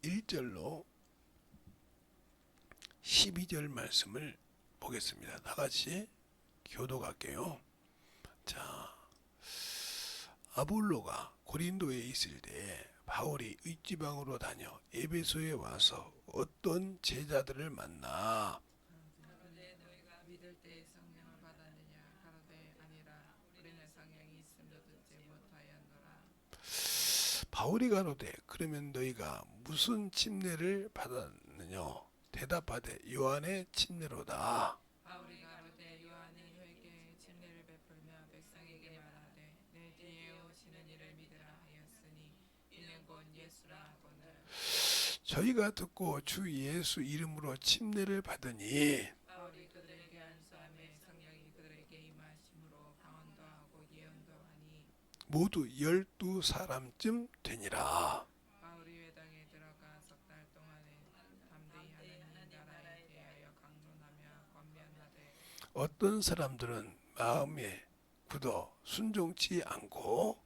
1절로 12절 말씀을 보겠습니다. 다같이 교독할게요. 자, 아볼로가 고린도에 있을 때 바울이 윗지방으로 다녀 에베소에 와서 어떤 제자들을 만나 가로되 너희가 믿을 때에 성령을 받았느냐 가로되 아니라 우리는 성령이 있음도 듣지 못하였노라. 바울이 가로되 그러면 너희가 무슨 침례를 받았느냐 대답하되 요한의 침례로다. 바울이 가로되 요한이 너희에게 침례를 베풀며 백성에게 말하되 내 뒤에 오시는 이를 믿으라 하였으니 이는 곧 예수라 하거늘. 저희가 듣고 주 예수 이름으로 침례를 받으니 바울이 그들에게 안수하며 성령이 그들에게 임하심으로 방언도 하고 예언도 하니 모두 12사람쯤 되니라. 바울이 회당에 들어가 석 달 동안에 담대히 하나님 나라에 대하여 강론하며 권면하되 어떤 사람들은 마음에 굳어 순종치 않고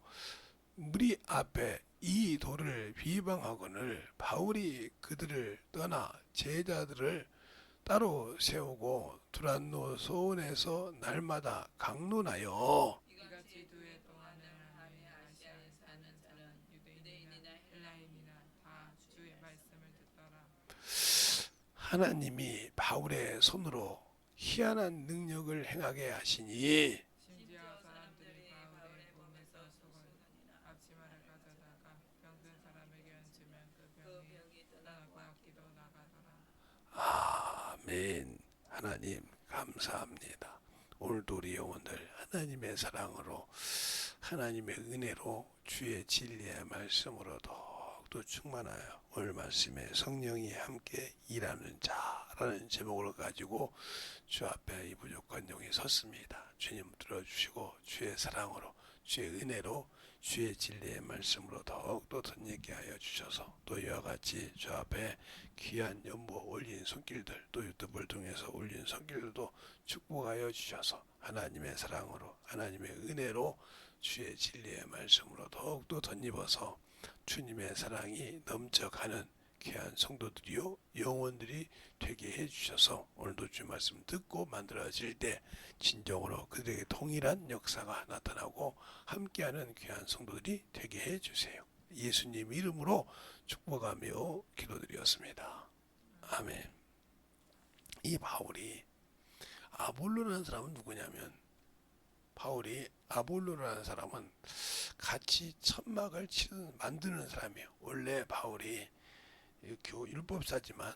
무리 앞에 이 도를 비방하거늘 바울이 그들을 떠나 제자들을 따로 세우고 두란노 소원에서 날마다 강론하여 이같이 두 해 동안을 하며 아시아에 사는 자는 유대인이나 헬라인이나 다 주의 말씀을 듣더라. 하나님이 바울의 손으로 희한한 능력을 행하게 하시니 심지어 사람들이 바울의 몸에서 속을 앞치마를 가져다가 병든 사람에게 얹으면 그 병이 떠나고 악기도 나가더라. 아멘. 하나님 감사합니다. 오늘도 우리 영혼들 하나님의 사랑으로 하나님의 은혜로 주의 진리의 말씀으로 더욱더 충만하여 오늘 말씀에 성령이 함께 일하는 자라는 제목을 가지고 주 앞에 이 부족한 영이 섰습니다. 주님 들어주시고 주의 사랑으로 주의 은혜로 주의 진리의 말씀으로 더욱더 덧있게 하여 주셔서 또 이와 같이 주 앞에 귀한 연보 올린 손길들 또 유튜브를 통해서 올린 손길들도 축복하여 주셔서 하나님의 사랑으로 하나님의 은혜로 주의 진리의 말씀으로 더욱더 덧입어서 주님의 사랑이 넘쳐가는 귀한 성도들이요 영혼들이 되게 해주셔서 오늘도 주 말씀 듣고 만들어질 때 진정으로 그들에게 동일한 역사가 나타나고 함께하는 귀한 성도들이 되게 해주세요. 예수님 이름으로 축복하며 기도드렸습니다. 아멘. 이 바울이 아볼로라는 사람은 누구냐면 바울이 아볼로라는 사람은 같이 천막을 만드는 사람이에요. 원래 바울이 율법사지만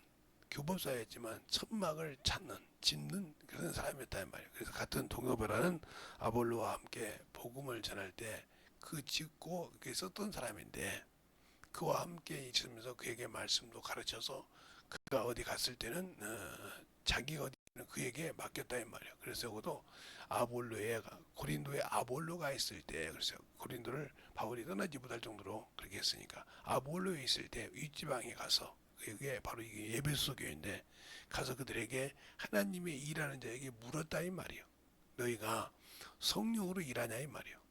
교법사였지만 천막을 짓는 그런 사람이었단 말이에요. 그래서 같은 동료배라는 아볼로와 함께 복음을 전할 때 그 짓고 썼던 사람인데 그와 함께 있으면서 그에게 말씀도 가르쳐서 그가 어디 갔을 때는 자기가 어디 그에게 맡겼다 이 말이에요. 그래서 그도 아볼로에 고린도에 아볼로가 있을 때 그래서 고린도를 바울이 떠나지 못할 정도로 그렇게 했으니까 아볼로에 있을 때 윗지방에 가서 그게 바로 이게 에베소 교회인데 가서 그들에게 하나님의 일하는 자에게 물었다 이 말이에요. 너희가 성령으로 일하냐 이 말이에요.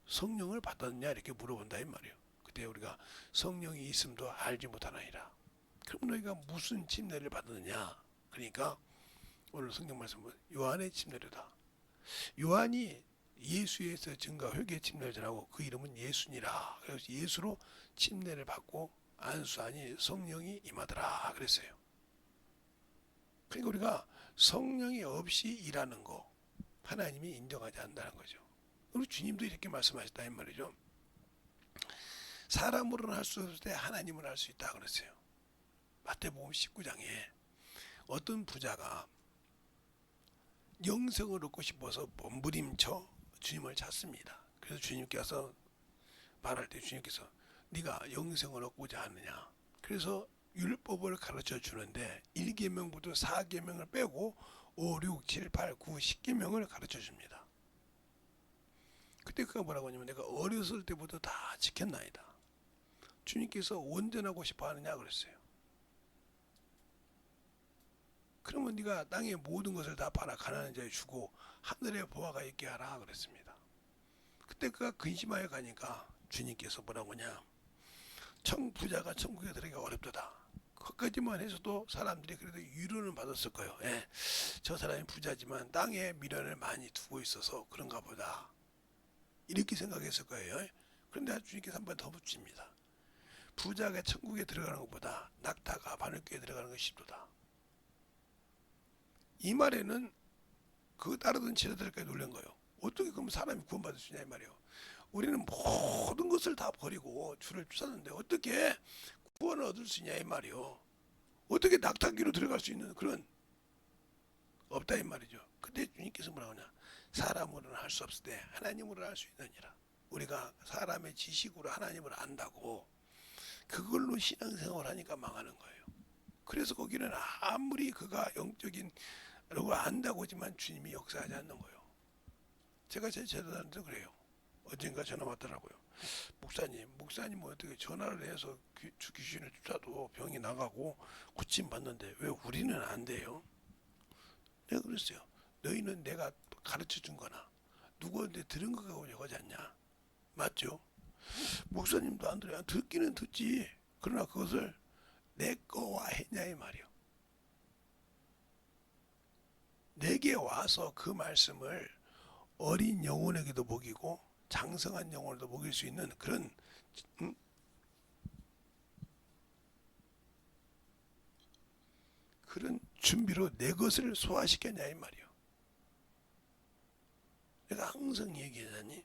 성령을 받았냐 이렇게 물어본다 이 말이에요. 그때 우리가 성령이 있음도 알지 못하나이다. 그럼 너희가 무슨 침례를 받았느냐? 그러니까 오늘 성경 말씀은 요한의 침례로다. 요한이 예수에서 증거 회개 침례를 전하고 그 이름은 예수니라. 그래서 예수로 침례를 받고 안수하니 성령이 임하더라 그랬어요. 그러니까 우리가 성령이 없이 일하는 거 하나님이 인정하지 않는다는 거죠. 우리 주님도 이렇게 말씀하셨다 이 말이죠. 사람으로는 할 수 없을 때 하나님은 할 수 있다 그랬어요. 마태복음 19장에 어떤 부자가 영생을 얻고 싶어서 몸부림쳐 주님을 찾습니다. 그래서 주님께서 말할 때 주님께서 네가 영생을 얻고자 하느냐. 그래서 율법을 가르쳐 주는데 1계명부터 4계명을 빼고 5, 6, 7, 8, 9, 10계명을 가르쳐 줍니다. 그때 그가 뭐라고 하냐면 내가 어렸을 때부터 다 지켰나이다. 주님께서 온전하고 싶어 하느냐 그랬어요. 그러면 네가 땅의 모든 것을 다 팔아 가난한 자에 주고 하늘에 보화가 있게 하라 그랬습니다. 그때 그가 근심하여 가니까 주님께서 뭐라고 하냐. 부자가 천국에 들어가기가 어렵다. 거기까지만 해서도 사람들이 그래도 위로는 받았을 거예요. 예, 저 사람이 부자지만 땅에 미련을 많이 두고 있어서 그런가 보다. 이렇게 생각했을 거예요. 그런데 주님께서 한 번 더 붙입니다. 부자가 천국에 들어가는 것보다 낙타가 바늘귀에 들어가는 것이 쉽도다. 이 말에는 그 따르던 제자들까지 놀란 거예요. 어떻게 그러면 사람이 구원받을 수 있냐 이 말이에요. 우리는 모든 것을 다 버리고 주를 쫓았는데 어떻게 구원을 얻을 수 있냐 이 말이요. 어떻게 낙타귀로 들어갈 수 있는 그런 없다 이 말이죠. 근데 주님께서 뭐라고 하냐? 사람으로는 할 수 없을 때 하나님으로 할 수 있느니라. 우리가 사람의 지식으로 하나님을 안다고 그걸로 신앙생활을 하니까 망하는 거예요. 그래서 거기는 아무리 그가 영적인 걸 안다고 하지만 주님이 역사하지 않는 거예요. 제가 제 제자들한테 그래요. 어젠가 전화 왔더라고요. 목사님 어떻게 전화를 해서 귀신을 쫓아도 병이 나가고 고침 받는데 왜 우리는 안 돼요? 내가 그랬어요. 너희는 내가 가르쳐 준 거나 누구한테 들은 거가 오지 않냐? 맞죠? 목사님도 안 들어요. 듣기는 듣지. 그러나 그것을 내 거와 했냐 이 말이요. 내게 와서 그 말씀을 어린 영혼에게도 먹이고 장성한 영혼에도 먹일 수 있는 그런 준비로 내 것을 소화시켰냐 이 말이요. 내가 항상 얘기하자니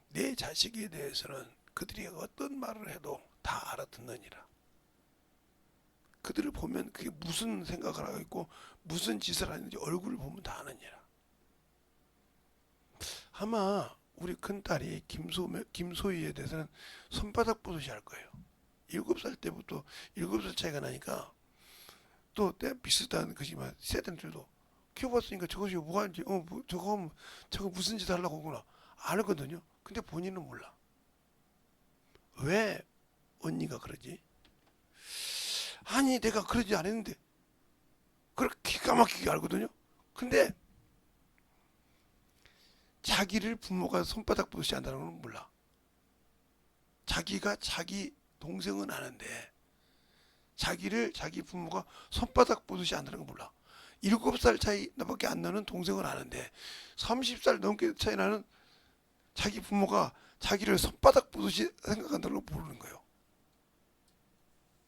내 자식에 대해서는 그들이 어떤 말을 해도 다 알아듣느니라. 그들을 보면 그게 무슨 생각을 하고 있고 무슨 짓을 하는지 얼굴을 보면 다 아느니라. 아마 우리 큰딸이 김소희에 대해서는 손바닥 보듯이 할 거예요. 7살 때부터 7살 차이가 나니까 또 때 비슷한 것이지만 세대들도 키워봤으니까 저것이 뭐하는지 저거 무슨 짓 하려고 오구나 알거든요. 근데 본인은 몰라. 왜 언니가 그러지? 아니 내가 그러지 않았는데 그렇게 기가 막히게 알거든요. 근데 자기를 부모가 손바닥 보듯이 한다는 건 몰라. 자기가 자기 동생은 아는데 자기를 자기 부모가 손바닥 보듯이 한다는 건 몰라. 7살 차이 나밖에 안 나는 동생을 아는데 30살 넘게 차이 나는 자기 부모가 자기를 손바닥 보듯이 생각한다는 걸 모르는 거예요.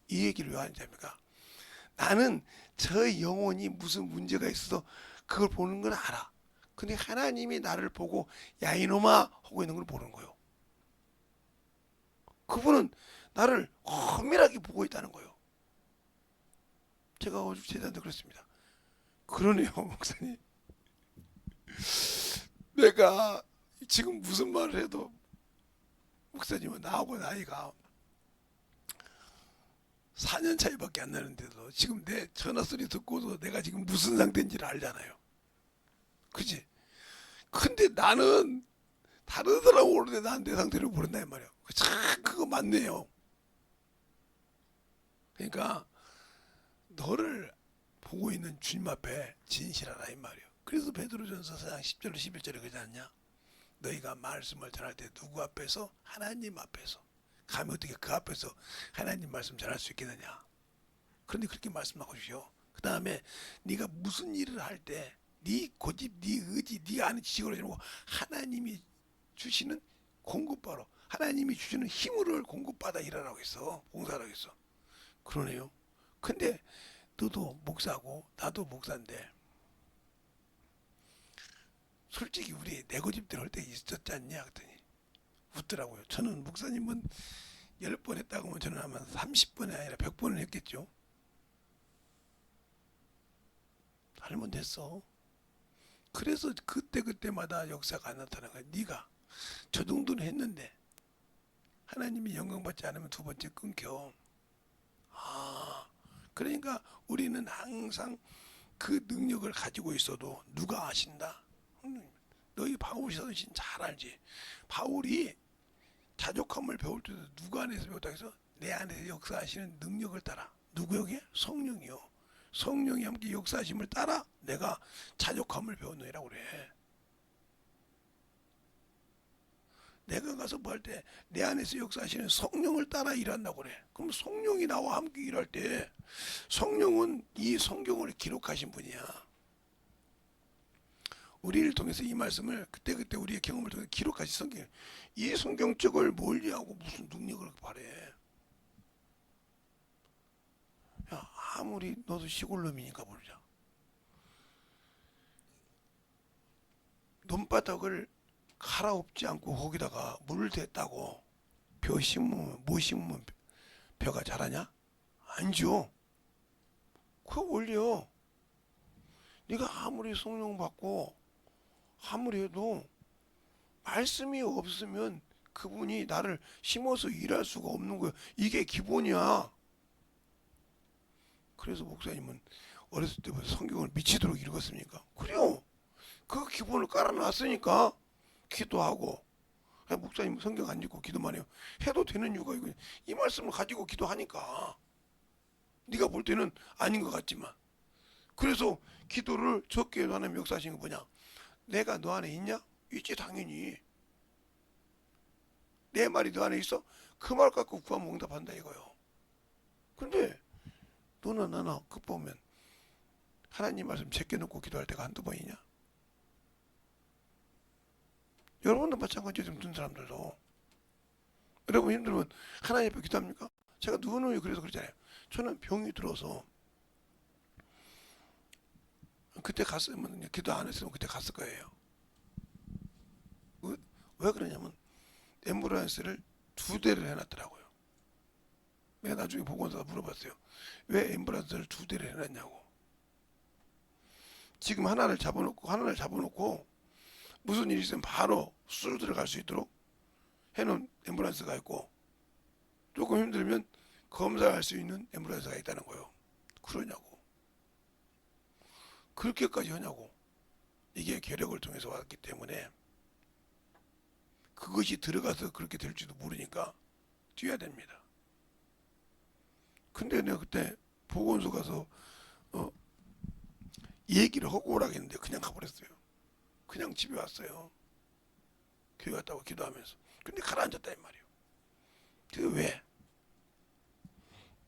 이 얘기를 왜 하는지 압니까? 나는 저 영혼이 무슨 문제가 있어서 그걸 보는 건 알아. 근데 하나님이 나를 보고 야 이놈아 하고 있는 걸 보는 거예요. 그분은 나를 엄밀하게 보고 있다는 거예요. 제가 어제 제자한테 그랬습니다. 그러네요 목사님. 내가 지금 무슨 말을 해도 목사님은 나하고 나이가 4년 차이밖에 안 나는데도 지금 내 전화 소리 듣고도 내가 지금 무슨 상태인지를 알잖아요. 그지? 근데 나는 다른 사람 모르는데 난 내 상태를 모른다 이 말이야. 참 그거 맞네요. 그러니까 너를 보고 있는 주님 앞에 진실하라 이 말이에요. 그래서 베드로전서 4장 10절 11절에 그러지 않냐? 너희가 말씀을 전할 때 누구 앞에서? 하나님 앞에서. 감히 어떻게 그 앞에서 하나님 말씀 전할 수 있겠느냐? 그런데 그렇게 말씀하고 주시오. 그 다음에 네가 무슨 일을 할 때 네 고집, 네 의지, 네가 아는 지식으로 이러고 하나님이 주시는 공급바로 하나님이 주시는 힘을 공급받아 일하라고 했어. 봉사하라고 했어. 그러네요. 근데 너도 목사고 나도 목사인데 솔직히 우리 내 고집대로 할 때 있었지 않냐 그랬더니 웃더라고요. 저는 목사님은 10번 했다고 하면 저는 아마 30번이 아니라 100번을 했겠죠. 하면 됐어. 그래서 그때마다 역사가 안 나타나는 거야. 네가 저 정도는 했는데 하나님이 영광 받지 않으면 두 번째 끊겨. 그러니까 우리는 항상 그 능력을 가지고 있어도 누가 아신다? 너희 바울 사도신 잘 알지. 바울이 자족함을 배울 때도 누구 안에서 배웠다 해서 내 안에서 역사하시는 능력을 따라. 누구에게? 성령이요. 성령이 함께 역사하심을 따라 내가 자족함을 배웠느니라고 그래. 내가 가서 뭐 할 때 내 안에서 역사하시는 성령을 따라 일한다고 그래. 그럼 성령이 나와 함께 일할 때 성령은 이 성경을 기록하신 분이야. 우리를 통해서 이 말씀을 그때그때 우리의 경험을 통해서 기록하신 성경, 이 성경책을 멀리하고 무슨 능력을 바래. 야, 아무리 너도 시골 놈이니까 모르자. 논바닥을 갈아엎지 않고 거기다가 물을 댔다고 벼 심으면 뭐 심으면 벼가 자라냐? 아니죠. 그거 원리요. 네가 아무리 성령 받고 아무리 해도 말씀이 없으면 그분이 나를 심어서 일할 수가 없는 거야. 이게 기본이야. 그래서 목사님은 어렸을 때부터 성경을 미치도록 읽었습니까? 그래요. 그 기본을 깔아놨으니까 기도하고. 목사님 성경 안 읽고 기도만 해요. 해도 되는 이유가 이거. 이 말씀을 가지고 기도하니까. 네가 볼 때는 아닌 것 같지만. 그래서 기도를 적게 해도 하나님 역사하신 거 뭐냐? 내가 너 안에 있냐? 있지 당연히. 내 말이 너 안에 있어? 그 말 갖고 구하면 응답한다 이거요. 근데 너나 나나 그 보면 하나님 말씀 제껴놓고 기도할 때가 한두 번이냐? 여러분도 마찬가지예요. 좀 든 사람들도. 여러분 힘들면 하나님 앞에 기도합니까? 제가 누누이 그래서 그러잖아요. 저는 병이 들어서 그때 갔으면 기도 안 했으면 그때 갔을 거예요. 왜 그러냐면 앰뷸런스를 2대를 해놨더라고요. 내가 나중에 보건소가 물어봤어요. 왜 앰뷸런스를 2대를 해놨냐고. 지금 하나를 잡아놓고 무슨 일이 있으면 바로 수술 들어갈 수 있도록 해놓은 앰뷸런스가 있고 조금 힘들면 검사할 수 있는 앰뷸런스가 있다는 거예요. 그러냐고. 그렇게까지 하냐고. 이게 계력을 통해서 왔기 때문에 그것이 들어가서 그렇게 될지도 모르니까 뛰어야 됩니다. 근데 내가 그때 보건소 가서 얘기를 하고 오라고 했는데 그냥 가버렸어요. 그냥 집에 왔어요. 교회 갔다고 기도하면서. 근데 가라앉았다 이 말이에요. 그게 왜?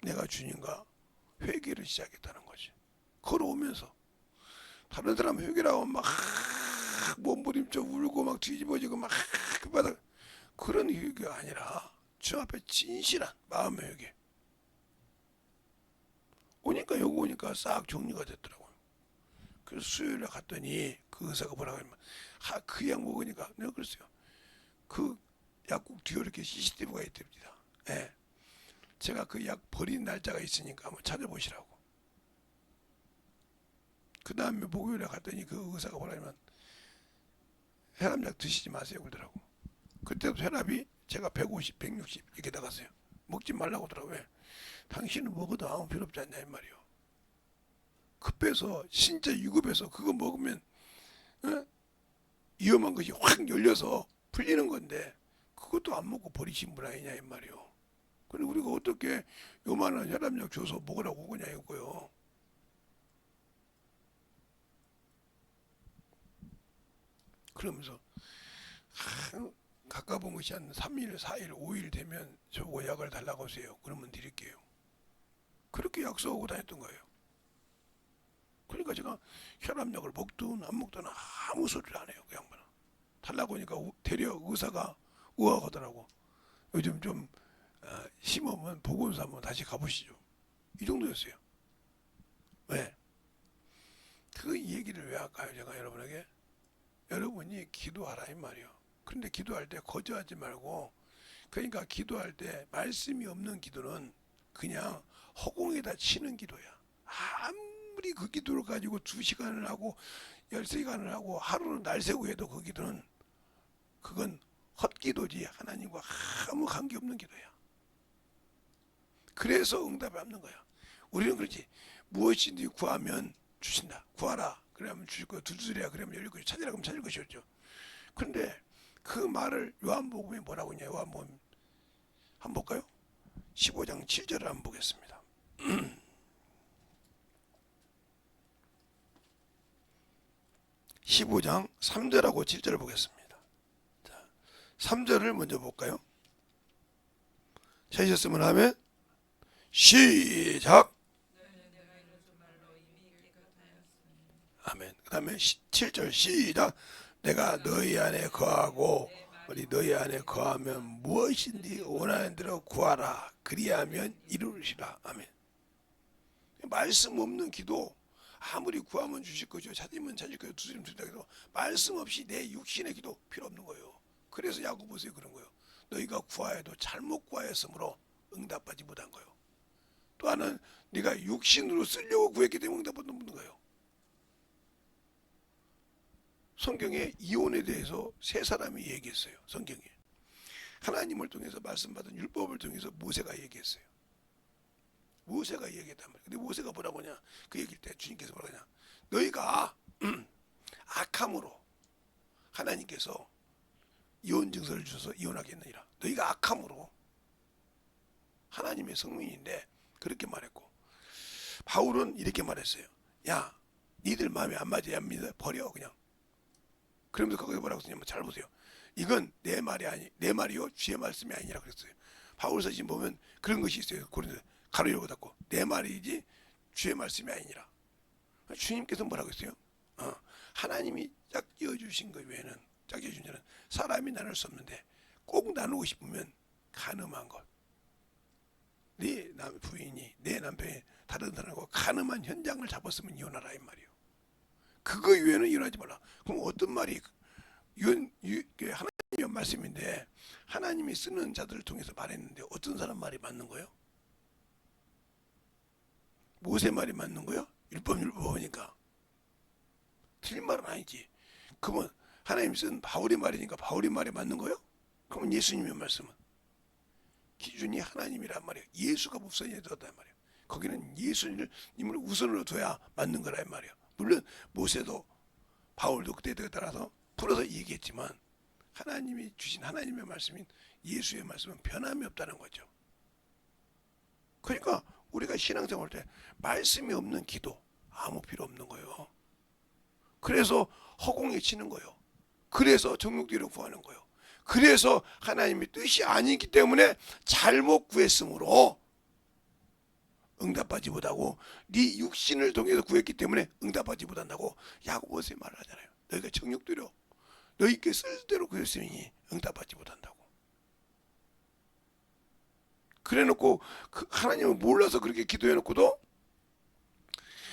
내가 주님과 회개를 시작했다는 거지. 걸어오면서 다른 사람 회개라고 막 몸부림쳐 울고 막 뒤집어지고 막 그 바닥 그런 회개가 아니라 주 앞에 진실한 마음의 회개. 오니까 여기 오니까 싹 정리가 됐더라고요. 그래서 수요일에 갔더니 그 의사가 뭐라고 하냐면 그 약 먹으니까 내가 그랬어요. 그 약국 뒤에 이렇게 CCTV가 있답니다. 예. 제가 그 약 버린 날짜가 있으니까 한번 찾아보시라고. 그 다음에 목요일에 갔더니 그 의사가 뭐라냐면 혈압약 드시지 마세요 그러더라고. 그때도 혈압이 제가 150, 160 이렇게 나갔어요. 먹지 말라고 하더라고요. 왜? 당신은 먹어도 아무 필요 없지 않냐 이 말이요. 급해서 진짜 유급해서 그거 먹으면 위험한 것이 확 열려서 풀리는 건데 그것도 안 먹고 버리신 분 아니냐 이 말이요. 근데 우리가 어떻게 요만한 혈압약 줘서 먹으라고 그러냐 이거요. 그러면서 가까운 것이 한 3일, 4일, 5일 되면 저거 약을 달라고 하세요. 그러면 드릴게요. 그렇게 약속하고 다녔던 거예요. 그러니까 제가 혈압약을 먹든 안 먹든 아무 소리를 안 해요. 그 양반은. 달라고 하니까 대려 의사가 우아하더라고. 요즘 좀 심하면 보건소 한번 다시 가보시죠. 이 정도였어요. 왜? 그 얘기를 왜 할까요? 제가 여러분에게. 여러분이 기도하라 이 말이요. 그런데 기도할 때 거절하지 말고 그러니까 기도할 때 말씀이 없는 기도는 그냥 허공에다 치는 기도야. 아무리 그 기도를 가지고 2시간을 하고 13시간을 하고 하루는 날 새고 해도 그 기도는 그건 헛기도지 하나님과 아무 관계없는 기도야. 그래서 응답이 없는 거야. 우리는 그렇지. 무엇이든지 구하면 주신다. 구하라. 그러면 주실 거야. 두드리라. 그러면 열릴 것이고 찾으라. 그러면 찾을 것이었죠. 그런데 그 말을 요한복음에 뭐라고 했냐. 요한복음 한번 볼까요? 15장 7절을 한번 보겠습니다. 15장 3절하고 7절을 보겠습니다. 자, 3절을 먼저 볼까요? 찾으셨으면 하면 시작. 너희는 내가 이룬 말로 이미 깨끗하였으니 아멘. 그 다음에 7절 시작. 내가 너희 안에 거하고 우리 너희 안에 거하면 무엇인지 원하는 대로 구하라. 그리하면 이루시라. 아멘. 말씀 없는 기도 아무리 구하면 주실 거죠. 찾으면 찾을 거예요. 두드리면 주다 해도 말씀 없이 내 육신의 기도 필요 없는 거예요. 그래서 야고보서에 그런 거예요. 너희가 구하여도 잘못 구하였으므로 응답받지 못한 거예요. 또 하나는 네가 육신으로 쓰려고 구했기 때문에 응답받지 못한 거예요. 성경에 이혼에 대해서 세 사람이 얘기했어요. 성경에 하나님을 통해서 말씀받은 율법을 통해서 모세가 얘기했어요. 모세가 얘기했단 말이에요. 근데 모세가 뭐라고 하냐? 그 얘기할 때 주님께서 뭐라고 하냐? 너희가 악함으로 하나님께서 이혼 증서를 주셔서 이혼하게 했느니라. 너희가 악함으로 하나님의 성민인데 그렇게 말했고, 바울은 이렇게 말했어요. 야, 니들 마음에 안 맞아야 합니다. 버려 그냥. 그러면서 거기서 뭐라고 쓰냐면 잘 보세요. 이건 내 말이 아니, 내 말이요 주의 말씀이 아니라 그랬어요. 바울서 지금 보면 그런 것이 있어요. 고린도 가로 열고 닫고 내 말이지 주의 말씀이 아니라. 주님께서 뭐라고 했어요? 하나님이 짝지어 주신 것 외에는 짝지어 준 자는 사람이 나눌 수 없는데 꼭 나누고 싶으면 가늠한 것. 네 부인이 내 남편이 다른 사람하고 가늠한 현장을 잡았으면 이혼하라 이 말이에요. 그거 외에는 이혼하지 말라. 그럼 어떤 말이 하나님의 말씀인데 하나님이 쓰는 자들을 통해서 말했는데 어떤 사람 말이 맞는 거예요? 모세 말이 맞는 거예요? 율법이니까 틀린 말은 아니지. 그러면 하나님 쓴 바울의 말이니까 바울의 말이 맞는 거예요? 그러면 예수님의 말씀은 기준이 하나님이란 말이에요. 예수가 우선이 되었단 말이에요. 거기는 예수님을 우선으로 둬야 맞는 거란 말이에요. 물론 모세도 바울도 그때에 따라서 풀어서 얘기했지만 하나님이 주신 하나님의 말씀인 예수의 말씀은 변함이 없다는 거죠. 그러니까 우리가 신앙생활 때 말씀이 없는 기도 아무 필요 없는 거예요. 그래서 허공에 치는 거예요. 그래서 정욕대로 구하는 거예요. 그래서 하나님의 뜻이 아니기 때문에 잘못 구했으므로 응답받지 못하고 네 육신을 통해서 구했기 때문에 응답받지 못한다고 야고보서에 말을 하잖아요. 너희가 정욕대로 너희께 쓸 대로 구했으니 응답받지 못한다고. 그래놓고 하나님을 몰라서 그렇게 기도해놓고도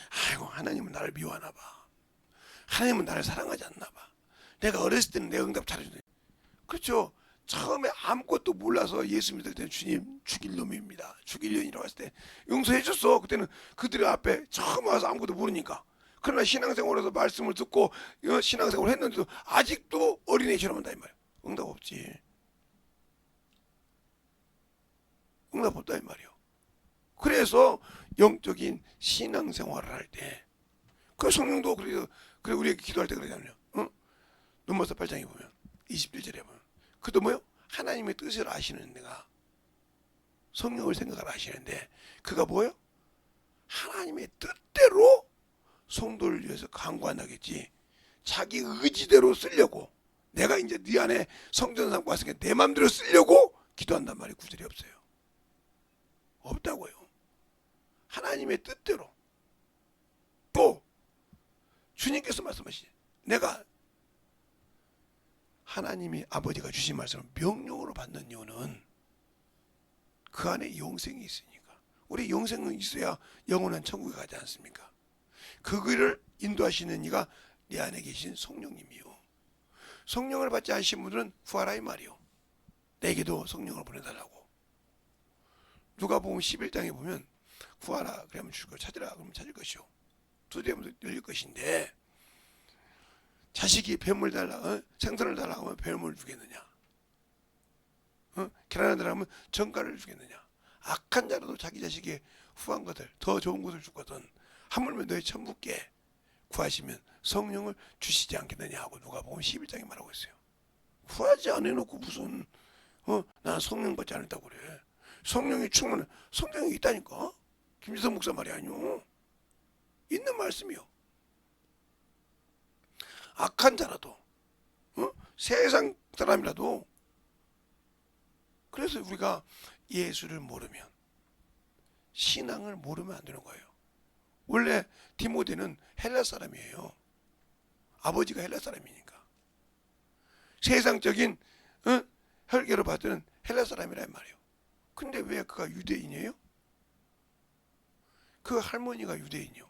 아이고 하나님은 나를 미워하나 봐. 하나님은 나를 사랑하지 않나 봐. 내가 어렸을 때는 내 응답 잘해주네. 그렇죠. 처음에 아무것도 몰라서 예수 믿을 때는 주님 죽일 놈입니다. 죽일 년이라고 했을 때 용서해줬어. 그때는 그들 앞에 처음 와서 아무것도 모르니까. 그러나 신앙생활에서 말씀을 듣고 신앙생활을 했는데도 아직도 어린애처럼 한다 이 말이야. 응답 없지. 응답 없다 이 말이야. 그래서 영적인 신앙생활을 할 때 그 성령도 그래 우리에게 기도할 때 그러잖아요. 눈머서 8장에 보면 21절에 보면 그도 뭐요? 하나님의 뜻을 아시는 내가 성령을 생각을 아시는데 그가 뭐요? 하나님의 뜻대로 성도를 위해서 강구한다겠지. 자기 의지대로 쓰려고 내가 이제 네 안에 성전 삼고 왔으니까 내 마음대로 쓰려고 기도한단 말이 구절이 없어요. 없다고요. 하나님의 뜻대로. 또 주님께서 말씀하시지. 내가 하나님이 아버지가 주신 말씀을 명령으로 받는 이유는 그 안에 영생이 있으니까. 우리 영생은 있어야 영원한 천국에 가지 않습니까? 그 길을 인도하시는 이가 내 안에 계신 성령님이요. 성령을 받지 않으신 분들은 구하라 이 말이요. 내게도 성령을 보내달라고. 누가복음 11장에 보면 구하라 그러면 줄 거, 찾으라 그러면 찾을 것이요. 두드리면 열릴 것인데 자식이 뱀을 달라, 생선을 달라 하면 뱀을 주겠느냐? 계란을 달라 하면 전갈을 주겠느냐? 악한 자라도 자기 자식의 후한 것들, 더 좋은 것을 주거든. 하물며 너희 천부께 구하시면 성령을 주시지 않겠느냐 하고 누가복음 11장에 말하고 있어요. 구하지 않아놓고 무슨 나는 성령 받지 않았다고 그래. 성령이 충만한 성령이 있다니까. 김지성 목사 말이 아니오. 있는 말씀이요. 악한 자라도 세상 사람이라도 그래서 우리가 예수를 모르면, 신앙을 모르면 안 되는 거예요. 원래 디모데는 헬라 사람이에요. 아버지가 헬라 사람이니까. 세상적인 혈계로 봤을 때는 헬라 사람이란 말이에요. 근데 왜 그가 유대인이에요? 그 할머니가 유대인이요.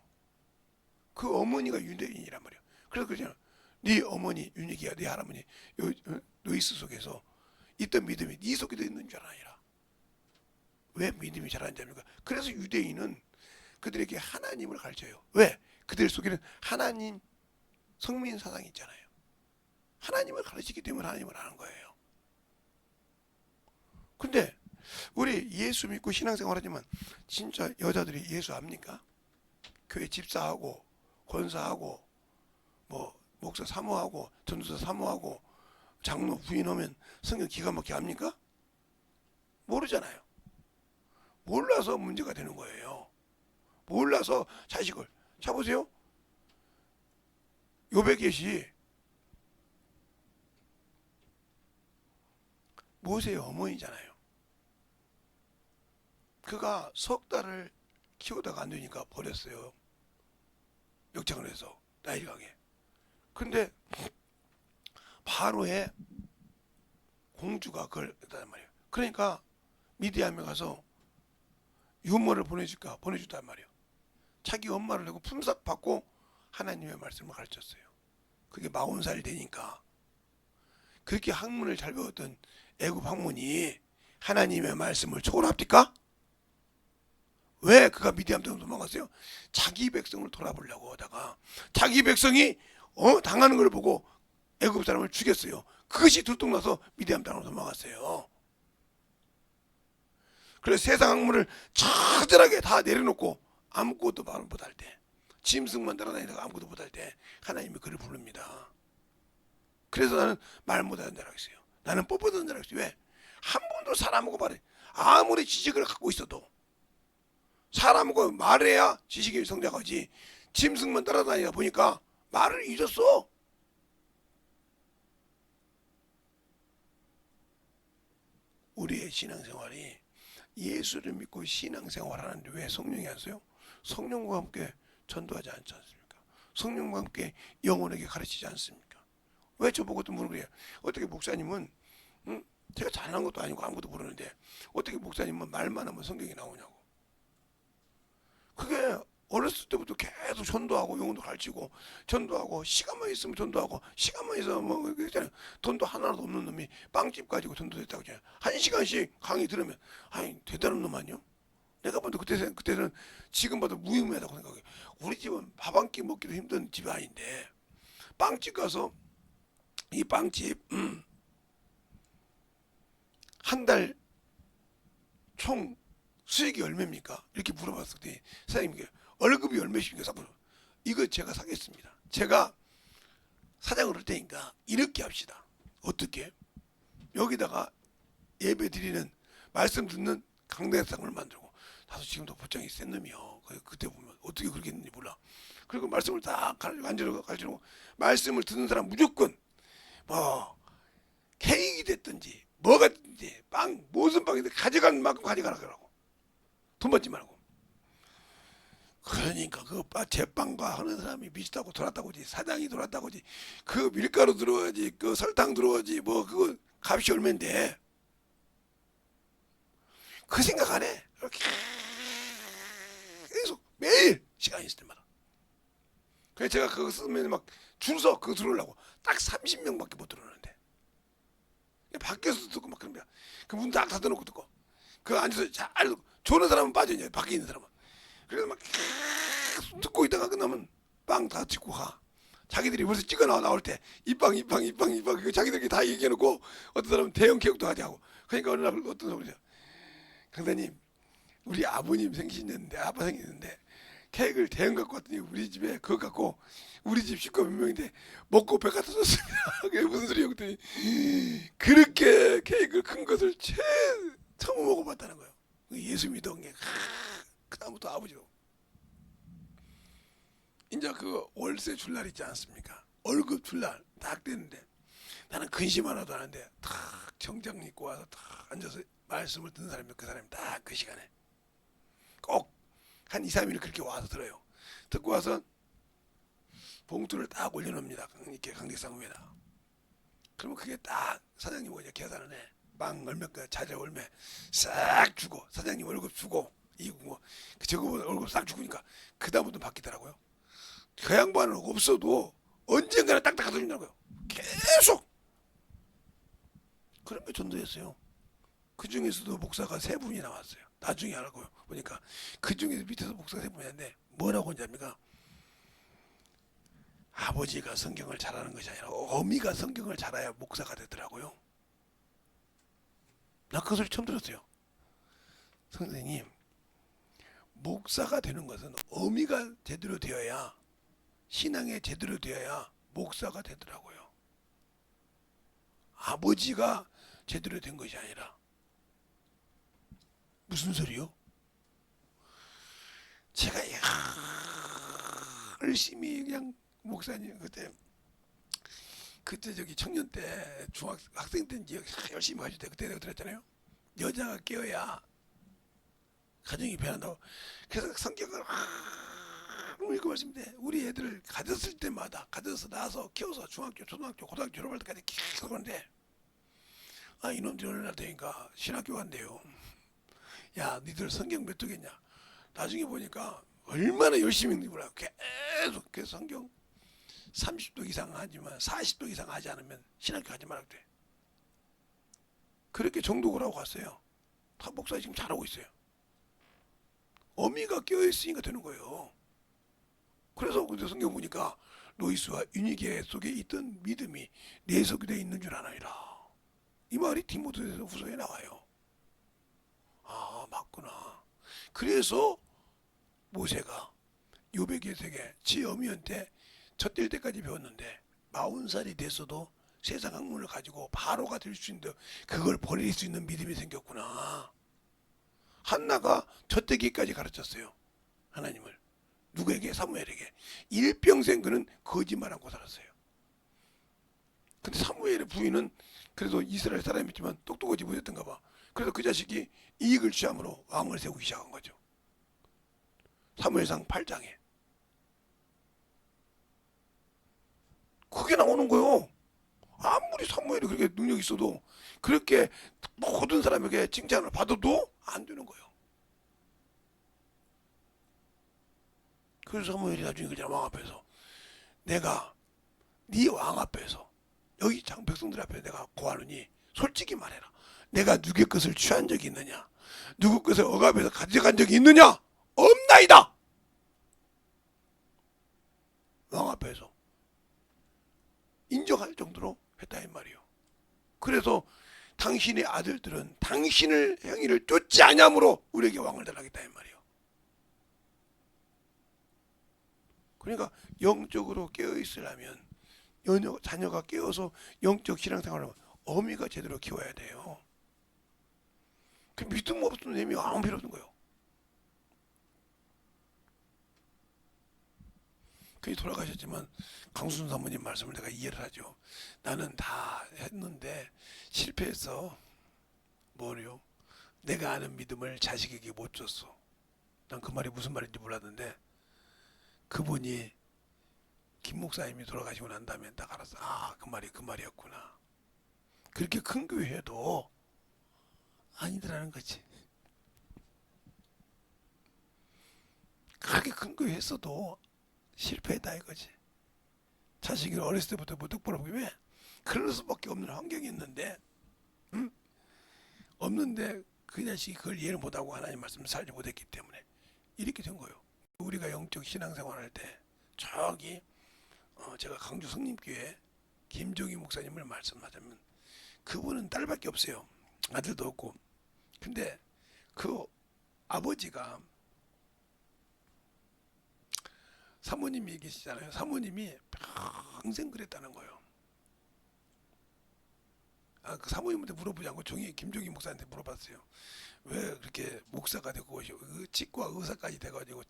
그 어머니가 유대인이란 말이에요. 그래서 그러잖아. 네 어머니 윤희기야, 네 할아버지 노이스 속에서 있던 믿음이 네 속에도 있는 줄 아니라. 왜 믿음이 잘하는지 압니까? 그래서 유대인은 그들에게 하나님을 가르쳐요. 왜? 그들 속에는 하나님 성민 사상이 있잖아요. 하나님을 가르치기 때문에 하나님을 아는 거예요. 근데 우리 예수 믿고 신앙생활하지만 진짜 여자들이 예수 압니까? 교회 집사하고 권사하고 뭐 목사 사모하고 전도사 사모하고 장로 부인하면 성경 기가 막히게 합니까? 모르잖아요. 몰라서 문제가 되는 거예요. 몰라서 자식을. 자 보세요. 요백겟이 모세의 어머니잖아요. 그가 석 달을 키우다가 안 되니까 버렸어요. 역장을 해서 나일강에. 근데 바로의 공주가 그걸 했단 말이에요. 그러니까 미디안에 가서 유모를 보내줬단 말이에요. 자기 엄마를 내고 품삯 받고 하나님의 말씀을 가르쳤어요. 그게 40살 되니까. 그렇게 학문을 잘 배웠던 애굽 학문이 하나님의 말씀을 초월합니까? 왜 그가 미디안 땅으로 도망갔어요? 자기 백성을 돌아보려고 하다가 자기 백성이 당하는 걸 보고 애굽 사람을 죽였어요. 그것이 들통나서 미디안 땅으로 도망갔어요. 그래서 세상 학문을 처절하게 다 내려놓고 아무것도 말 못할 때, 짐승만 따라다니다가 아무것도 못할 때 하나님이 그를 부릅니다. 그래서 나는 말 못하는 줄 알았어요. 나는 뻣뻣한 줄 알았어요. 왜? 한 번도 사람하고 말해. 아무리 지식을 갖고 있어도 사람하고 말해야 지식이 성장하지. 짐승만 따라다니다 보니까 말을 잊었어. 우리의 신앙생활이 예수를 믿고 신앙생활하는데 왜 성령이 안 써요? 성령과 함께 전도하지 않지 않습니까? 성령과 함께 영혼에게 가르치지 않습니까? 왜 저보고도 물어보래요. 어떻게 목사님은 제가 잘난 것도 아니고 아무것도 모르는데 어떻게 목사님은 말만 하면 성경이 나오냐고. 그게 어렸을 때부터 계속 전도하고 영혼도 가르치고 전도하고 시간만 있으면 전도하고 시간만 있으면 뭐 그랬잖아요. 돈도 하나도 없는 놈이 빵집 가지고 전도됐다고 하잖아요. 1시간씩 강의 들으면 아니 대단한 놈 아니요? 내가 봐도 그때는 지금 봐도 무의미하다고 생각해요. 우리 집은 밥 한 끼 먹기도 힘든 집이 아닌데 빵집 가서 이 빵집 한 달 총 수익이 얼마입니까? 이렇게 물어봤을 때 사장님께 월급이 얼마십니까? 이거 제가 사겠습니다. 제가 사장을 할 테니까 이렇게 합시다. 어떻게? 여기다가 예배 드리는 말씀 듣는 강대상을 만들고 나도 지금도 복장이 센 놈이요. 그때 보면 어떻게 그렇게 했는지 몰라. 그리고 말씀을 딱 가르치고 말씀을 듣는 사람 무조건 뭐 케이크 됐든지 뭐가 됐든지 빵 무슨 빵이든 가져간 만큼 가져가라고. 돈 받지 말고. 그러니까 그 제빵과 하는 사람이 미쳤다고 돌았다고지 사장이 돌았다고지 그 밀가루 들어와야지 그 설탕 들어와야지 뭐 그거 값이 얼마인데 그 생각 안 해. 이렇게 계속 매일 시간이 있을 때마다. 그래서 제가 그거 쓰면 막 줄 서 그거 들어오려고 딱 30명밖에 못 들어오는데 밖에서 듣고 막 그런 거야. 그 문 딱 닫아놓고 듣고 그 앉아서 잘 조는 사람은 빠져있냐 밖에 있는 사람은. 그래서 막 계속 듣고 있다가 끝나면 빵 다 찍고 가. 자기들이 벌써 찍어 나올 때 이 빵 이거 자기들끼리 다 얘기해놓고 어떤 사람은 대형 케이크도 하자고. 그러니까 어느 날 어떤 사람이 강사님 우리 아버님 생기셨는데 아빠 생기는데 케이크를 대형 갖고 왔더니 우리 집에 그거 갖고 우리 집 식구 몇 명인데 먹고 배가 터졌습니다. 그게 무슨 소리야 그랬더니 그렇게 케이크를 큰 것을 처음 먹어봤다는 거예요. 예수 믿은 게 그다음부터 아버지로 이제 그 월세 줄 날 있지 않습니까? 월급 줄 날 딱 됐는데 나는 근심 하나도 안 하는데 탁 정장 입고 와서 탁 앉아서 말씀을 듣는 사람이 그 사람이 딱 그 시간에 꼭 한 2, 3일 그렇게 와서 들어요. 듣고 와서 봉투를 딱 올려놓습니다. 이렇게 강대상 위에다. 그러면 그게 딱 사장님 오냐 계산을 해. 빵 얼마 그 자재 얼마 싹 주고 사장님 월급 주고 이거 뭐 저거 월급 싹 주니까 그 다음부터 바뀌더라고요. 그 양반은 없어도 언젠가는 딱딱 가져준다고요. 계속 그런 게 전도했어요. 그 중에서도 목사가 3분이 나왔어요. 나중에 알고 보니까 그 중에서 밑에서 목사가 3분이었는데 뭐라고 하냐니까 아버지가 성경을 잘하는 것이 아니라 어미가 성경을 잘해야 목사가 되더라고요. 나 그 소리 처음 들었어요. 선생님, 목사가 되는 것은 어미가 제대로 되어야 신앙에 제대로 되어야 목사가 되더라고요. 아버지가 제대로 된 것이 아니라 무슨 소리요? 제가 열심히 그냥 목사님 그때 저기 청년 때 중학생 때인지 열심히 가질 때 그때 내가 들었잖아요. 여자가 깨어야 가정이 변한다고. 그래서 성경을 읽고 말씀인데 우리 애들을 가졌을 때마다 가져서 낳아서 키워서 중학교, 초등학교, 고등학교 졸업할 때까지 계속 하는데 이놈들이 어느 날 되니까 신학교 간대요. 야 니들 성경 몇 쪽했냐. 나중에 보니까 얼마나 열심히 읽는 거라고. 계속 그 성경 30도 이상 하지만 40도 이상 하지 않으면 신학교 가지 말라고 돼. 그렇게 정독을 하고 갔어요. 다 목사 지금 잘하고 있어요. 어미가 깨어있으니까 되는 거예요. 그래서 성경 보니까 로이스와 유니게 속에 있던 믿음이 내 속에 있는 줄 아나이라. 이 말이 디모데후서 후서에 나와요. 아 맞구나. 그래서 모세가 요백에게 지 어미한테 젖될 때까지 배웠는데 40살이 됐어도 세상 학문을 가지고 바로가 될 수 있는 그걸 버릴 수 있는 믿음이 생겼구나. 한나가 젖되기까지 가르쳤어요. 하나님을. 누구에게? 사무엘에게. 일평생 그는 거짓말하고 살았어요. 근데 사무엘의 부인은 그래도 이스라엘 사람이지만 똑똑하지 못했던가 봐. 그래서 그 자식이 이익을 취함으로 왕을 세우기 시작한 거죠. 사무엘상 8장에. 그게 나오는 거예요. 아무리 사무엘이 그렇게 능력이 있어도 그렇게 모든 사람에게 칭찬을 받아도 안 되는 거예요. 그래서 사무엘이 나중에 그냥 왕 앞에서 내가 네 왕 앞에서 여기 장 백성들 앞에 내가 고하노니 솔직히 말해라. 내가 누구의 것을 취한 적이 있느냐? 누구 것을 억압해서 가져간 적이 있느냐? 없나이다. 왕 앞에서 인정할 정도로 했다 이 말이요. 그래서 당신의 아들들은 당신을 행위를 쫓지 아니함으로 우리에게 왕을 달라겠다 이 말이요. 그러니까 영적으로 깨어 있으려면 자녀가 깨어서 영적 신앙생활을 하면 어미가 제대로 키워야 돼요. 그 믿음 없는 애미 아무 필요 없는 거예요. 그게 돌아가셨지만 강순 사모님 말씀을 내가 이해를 하죠. 나는 다 했는데 실패해서 뭐래요? 내가 아는 믿음을 자식에게 못 줬어. 난 그 말이 무슨 말인지 몰랐는데 그분이 김 목사님이 돌아가시고 난 다음에 딱 알았어. 그 말이 그 말이었구나. 그렇게 큰 교회도 아니더라는 거지. 그렇게 큰 교회 했어도 실패했다 이거지. 자식이 어렸을 때부터 뭐 똑바로 보기 왜? 그럴 수밖에 없는 환경이 있는데 없는데 그 자식이 그걸 이해를 못하고 하나님 말씀을 살지 못했기 때문에 이렇게 된 거예요. 우리가 영적 신앙생활 할 때 저기 제가 강주 성림교회 김종희 목사님을 말씀하자면 그분은 딸밖에 없어요. 아들도 없고. 근데 그 아버지가 사모님이 계시잖아요. 사모님이 평생 그랬다는 거예요. 그 사모님한테 물어보지 않고 김종희 목사한테 물어봤어요. 왜 그렇게 목사가 되고 치과 의사까지 돼가지고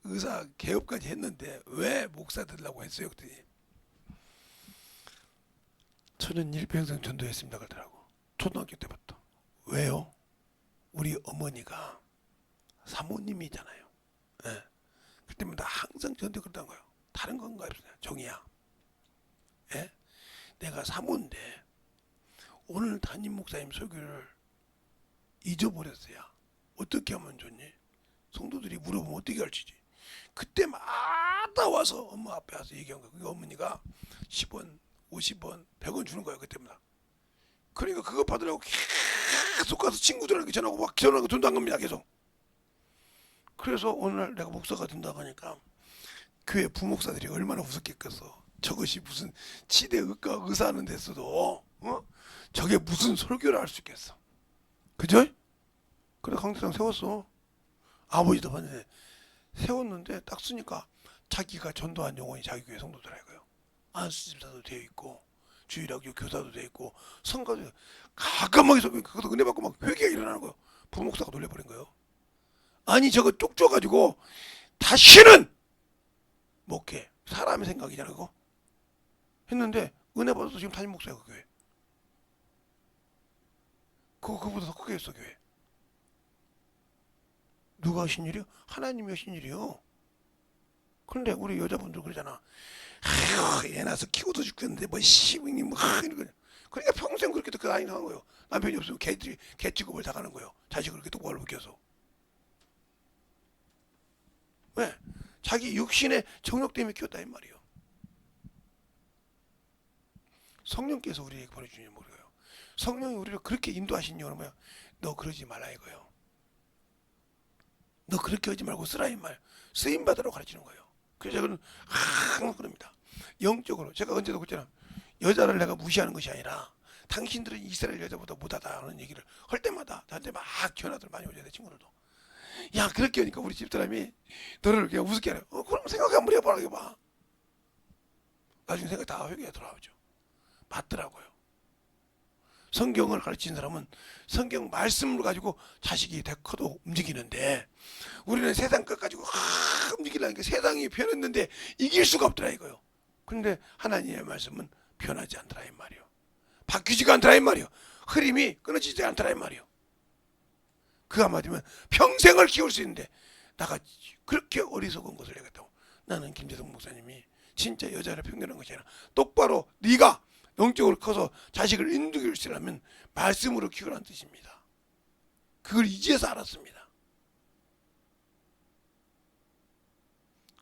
의사 개업까지 했는데 왜 목사 되려고 했어요? 그랬더니 저는 일평생 전도했습니다 그러더라고. 초등학교 때부터. 왜요? 우리 어머니가 사모님이잖아요. 예. 그때마다 항상 저한테 그러던 거예요. 다른 건가 없어요. 종이야. 예? 내가 사모인데 오늘 담임 목사님 설교를 잊어버렸어요. 어떻게 하면 좋니? 성도들이 물어보면 어떻게 할지지. 그때마다 와서 엄마 앞에 와서 얘기한 거예요. 그 어머니가 10원, 50원, 100원 주는 거예요. 그때마다. 그러니까 그거 받으려고 계속 가서 친구들에게 전화하고 막 전화하고 돈도 안 갑니다. 계속. 그래서 어느 날 내가 목사가 된다고 하니까 교회 부목사들이 얼마나 웃었겠겠어. 저것이 무슨 치대 의과 의사하는 데서도 저게 무슨 설교를 할 수 있겠어. 그죠? 그래 강대상 세웠어. 아버지도 봤는데 세웠는데 딱 쓰니까 자기가 전도한 영혼이 자기 교회 성도더라고요. 안수집사도 되어 있고 주일학교 교사도 되어 있고 성가도 가끔하게 서 그것도 은혜 받고 막 회개가 일어나는 거예요. 부목사가 놀래버린 거예요. 아니 저거 쪽 줘가지고 다시는 못해. 사람의 생각이잖아 그거. 했는데 은혜 받아서 지금 담임 목사야 그 교회. 그거보다 더 크게 했어 교회. 누가 하신 일이요? 하나님이 하신 일이요. 그런데 우리 여자분들 그러잖아. 아휴 애 낳아서 키워도 죽겠는데 뭐 시부님 뭐 이러고. 그러니까 평생 그렇게 그 아이 나간 거예요. 남편이 없으면 개취급을 당하는 거예요. 자식을 그렇게 똑바로 못 키워서. 왜? 자기 육신의 정욕 때문에 키웠다 이 말이에요. 성령께서 우리에게 보내주니 모르고요. 성령이 우리를 그렇게 인도하시니 뭐야? 너 그러지 말라 이거요. 너 그렇게 하지 말고 쓰라 이 말. 쓰임 받으라고 가르치는 거예요. 그래서 저는 항상 그럽니다. 영적으로 제가 언제도 그랬잖아. 여자를 내가 무시하는 것이 아니라 당신들은 이스라엘 여자보다 못하다 하는 얘기를 할 때마다 저한테 막 전화들 많이 오죠. 내 친구들도. 야 그렇게 하니까 우리 집사람이 너를 그냥 우습게 하래. 그럼 생각 한번 해보라 해봐. 나중에 생각 다 회개에 돌아오죠. 맞더라고요. 성경을 가르치는 사람은 성경 말씀을 가지고 자식이 더 커도 움직이는데 우리는 세상 것 가지고 움직이려니까 세상이 변했는데 이길 수가 없더라 이거요. 그런데 하나님의 말씀은 변하지 않더라 이 말이요. 바뀌지가 않더라 이 말이요. 흐름이 끊어지지 않더라 이 말이요. 그 한마디면 평생을 키울 수 있는데 나가 그렇게 어리석은 것을 해야겠다고. 나는 김재성 목사님이 진짜 여자를 평균한 것이 아니라 똑바로 네가 영적으로 커서 자식을 인도할 수 있으면 말씀으로 키우라는 뜻입니다. 그걸 이제서 알았습니다.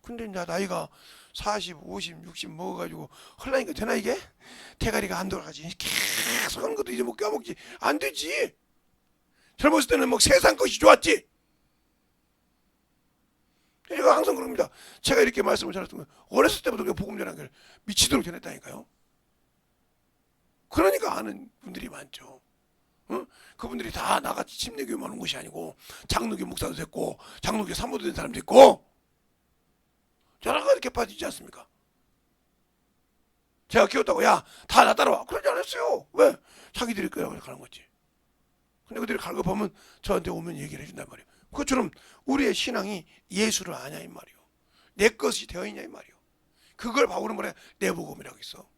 근데 이제 나이가 40, 50, 60 먹어가지고 헐라니까 되나 이게? 대가리가 안 돌아가지. 계속 하는 것도 이제 뭐 껴먹지. 안 되지. 젊었을 때는 뭐 세상 것이 좋았지. 제가 항상 그럽니다. 제가 이렇게 말씀을 전했던 건 어렸을 때부터 복음 전하는 걸 미치도록 전했다니까요. 그러니까 아는 분들이 많죠. 그분들이 다 나같이 침례교회만 온 것이 아니고 장로교 목사도 됐고 장로교 사모도 된 사람도 있고 전화가 이렇게 빠지지 않습니까? 제가 키웠다고 야 다 나 따라와 그러지 않았어요. 왜? 자기들이 끄라고 가는 거지. 근데 그들이 갈급하면 저한테 오면 얘기를 해준단 말이에요. 그것처럼 우리의 신앙이 예수를 아냐 이 말이에요. 내 것이 되어 있냐 이 말이에요. 그걸 바울은 뭐래? 내 복음이라고 있어.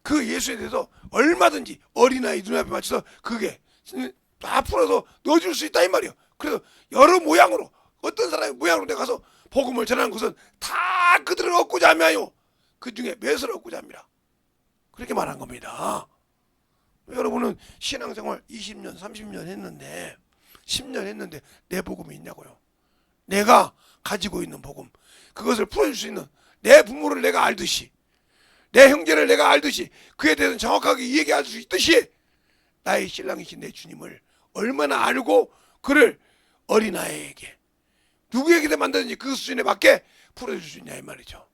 그 예수에 대해서 얼마든지 어린아이 눈앞에 맞춰서 그게 다 풀어서 넣어줄 수 있다 이 말이에요. 그래서 여러 모양으로 어떤 사람의 모양으로 내가 가서 복음을 전하는 것은 다 그들을 얻고자 하며 그 중에 몇을 얻고자 합니다. 그렇게 말한 겁니다. 여러분은 신앙생활 20년 30년 했는데 10년 했는데 내 복음이 있냐고요. 내가 가지고 있는 복음 그것을 풀어줄 수 있는 내 부모를 내가 알듯이 내 형제를 내가 알듯이 그에 대해서 정확하게 이야기할 수 있듯이 나의 신랑이신 내 주님을 얼마나 알고 그를 어린아이에게 누구에게든 만드는지 그 수준에 맞게 풀어줄 수 있냐 이 말이죠.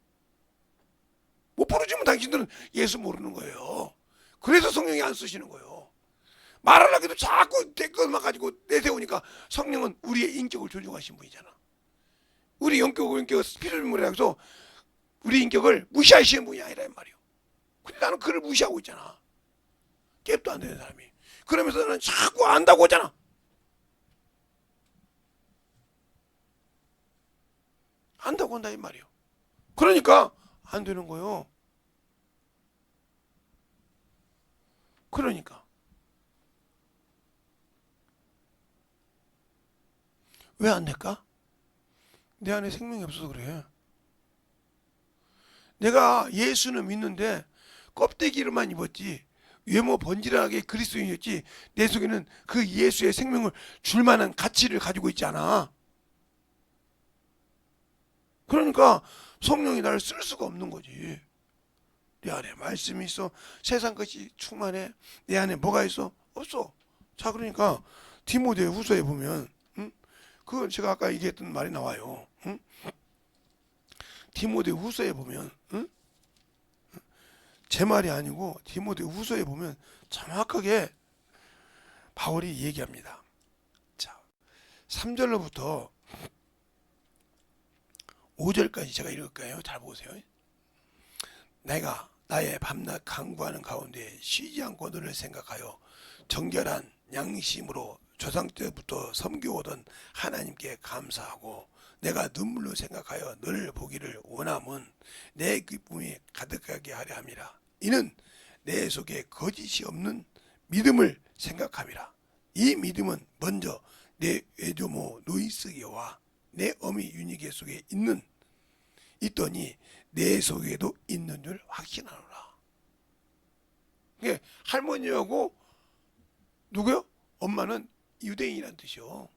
못 풀어주면 당신들은 예수 모르는 거예요. 그래서 성령이 안 쓰시는 거예요. 말하려고 자꾸 내 것만 가지고 내세우니까 성령은 우리의 인격을 존중하신 분이잖아. 우리 인격을 스피릿물이라고 해서 우리 인격을 무시하시는 분이 아니라 말이에요. 근데 나는 그를 무시하고 있잖아. 잽도 안 되는 사람이. 그러면서 나는 자꾸 안다고 하잖아. 안다고 한다 이 말이에요. 그러니까 안 되는 거예요. 그러니까 왜 안 될까? 내 안에 생명이 없어서 그래. 내가 예수는 믿는데 껍데기로만 입었지 외모 번지르하게 그리스도인이었지 내 속에는 그 예수의 생명을 줄 만한 가치를 가지고 있지 않아. 그러니까 성령이 나를 쓸 수가 없는 거지. 내 안에 말씀이 있어. 세상 것이 충만해. 내 안에 뭐가 있어? 없어. 자, 그러니까 디모데 후서에 보면 그 제가 아까 얘기했던 말이 나와요. 디모데 후서에 보면 제 말이 아니고 디모데 후서에 보면 정확하게 바울이 얘기합니다. 자, 3절로부터 5절까지 제가 읽을까요? 잘 보세요. 내가 나의 밤낮 강구하는 가운데 쉬지 않고 너를 생각하여 정결한 양심으로 조상 때부터 섬겨오던 하나님께 감사하고 내가 눈물로 생각하여 너를 보기를 원함은 내 기쁨이 가득하게 하려 함이라. 이는 내 속에 거짓이 없는 믿음을 생각함이라. 이 믿음은 먼저 내 외조모 노이스게와 내 어미 유니게 속에 있더니 내 속에도 있는 줄 확신하노라. 이게 할머니하고 누구요? 엄마는 유대인이란 뜻이요.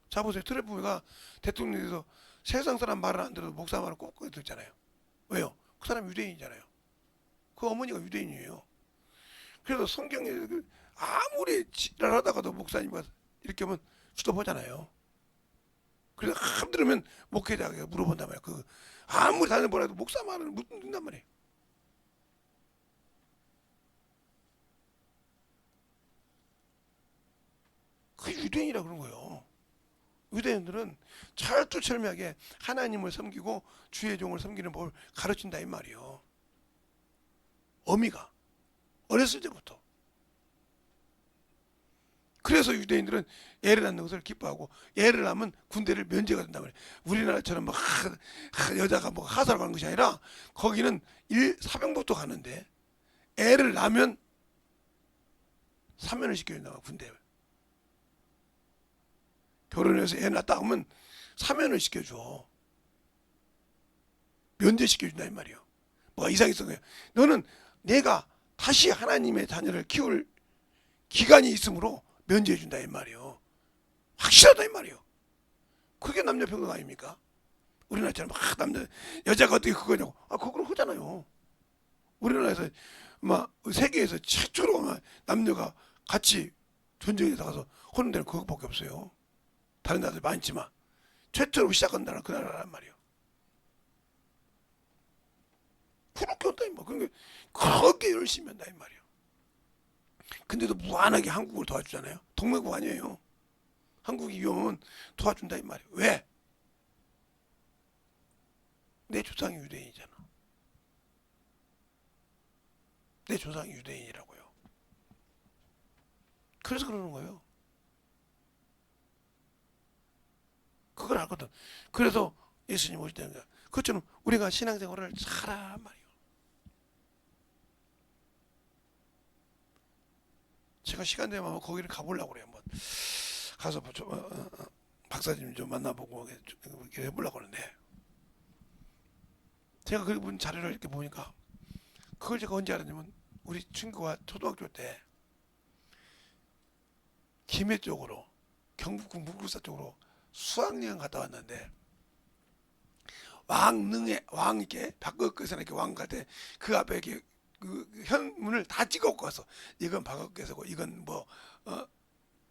자 보세요. 트럼프가 대통령에서 세상 사람 말을 안 들어도 목사 말을 꼭 듣잖아요. 왜요? 그 사람 유대인이잖아요. 그 어머니가 유대인이에요. 그래서 성경에 아무리 지랄하다가도 목사님과 이렇게 하면 수도보잖아요. 그래서 한 들으면 목회자가 물어본단 말이에요. 그 아무리 다녀보라도 목사 말을 묻는단 말이에요. 그 유대인이라 그런 거예요. 유대인들은 철두철미하게 하나님을 섬기고 주의 종을 섬기는 법을 가르친다 이 말이에요. 어미가 어렸을 때부터. 그래서 유대인들은 애를 낳는 것을 기뻐하고 애를 낳으면 군대를 면제가 된단 말이에요. 우리나라처럼 막 여자가 뭐 하사로 가는 것이 아니라 거기는 사병부터 가는데 애를 낳으면 사면을 시켜준다 군대에. 결혼해서 애 낳았다 하면 사면을 시켜줘. 면제시켜준다 이 말이에요. 뭐가 이상했던 거예요. 너는 내가 다시 하나님의 자녀를 키울 기간이 있으므로 면제해준다 이 말이에요. 확실하다 이 말이에요. 그게 남녀평등 아닙니까? 우리나라처럼 막 여자가 어떻게 그거냐고. 그건 하잖아요. 우리나라에서 막 세계에서 최초로 막 남녀가 같이 전쟁에 나가서 하는 데는 그것밖에 없어요. 다른 나라들 많지만 최초로 시작한 나라는 그 나라란 말이에요. 그렇게 한다 이 말. 그러니까 그렇게 열심히 한다 이 말이에요. 근데도 무한하게 한국을 도와주잖아요. 동맹국 아니에요. 한국이 위험하면 도와준다 이 말이에요. 왜? 내 조상이 유대인이잖아. 내 조상이 유대인이라고요. 그래서 그러는 거예요. 그걸 알거든. 그래서 예수님 오실 때는 그것처럼 우리가 신앙생활을 잘하란 말이에요. 제가 시간 되면 거기를 가보려고 그래요. 한번 가서 박사님 좀 만나보고 이렇게 해보려고 하는데 제가 그분 자료를 이렇게 보니까 그걸 제가 언제 알았냐면 우리 친구가 초등학교 때 김해 쪽으로 경북 물굴사 쪽으로 수학여행 갔다 왔는데 왕 이렇게 박근혜에서 이렇게 왕 갈 때 그 앞에 이렇게 그 현문을 다 찍어갖고 왔어. 이건 박근혜고 이건 뭐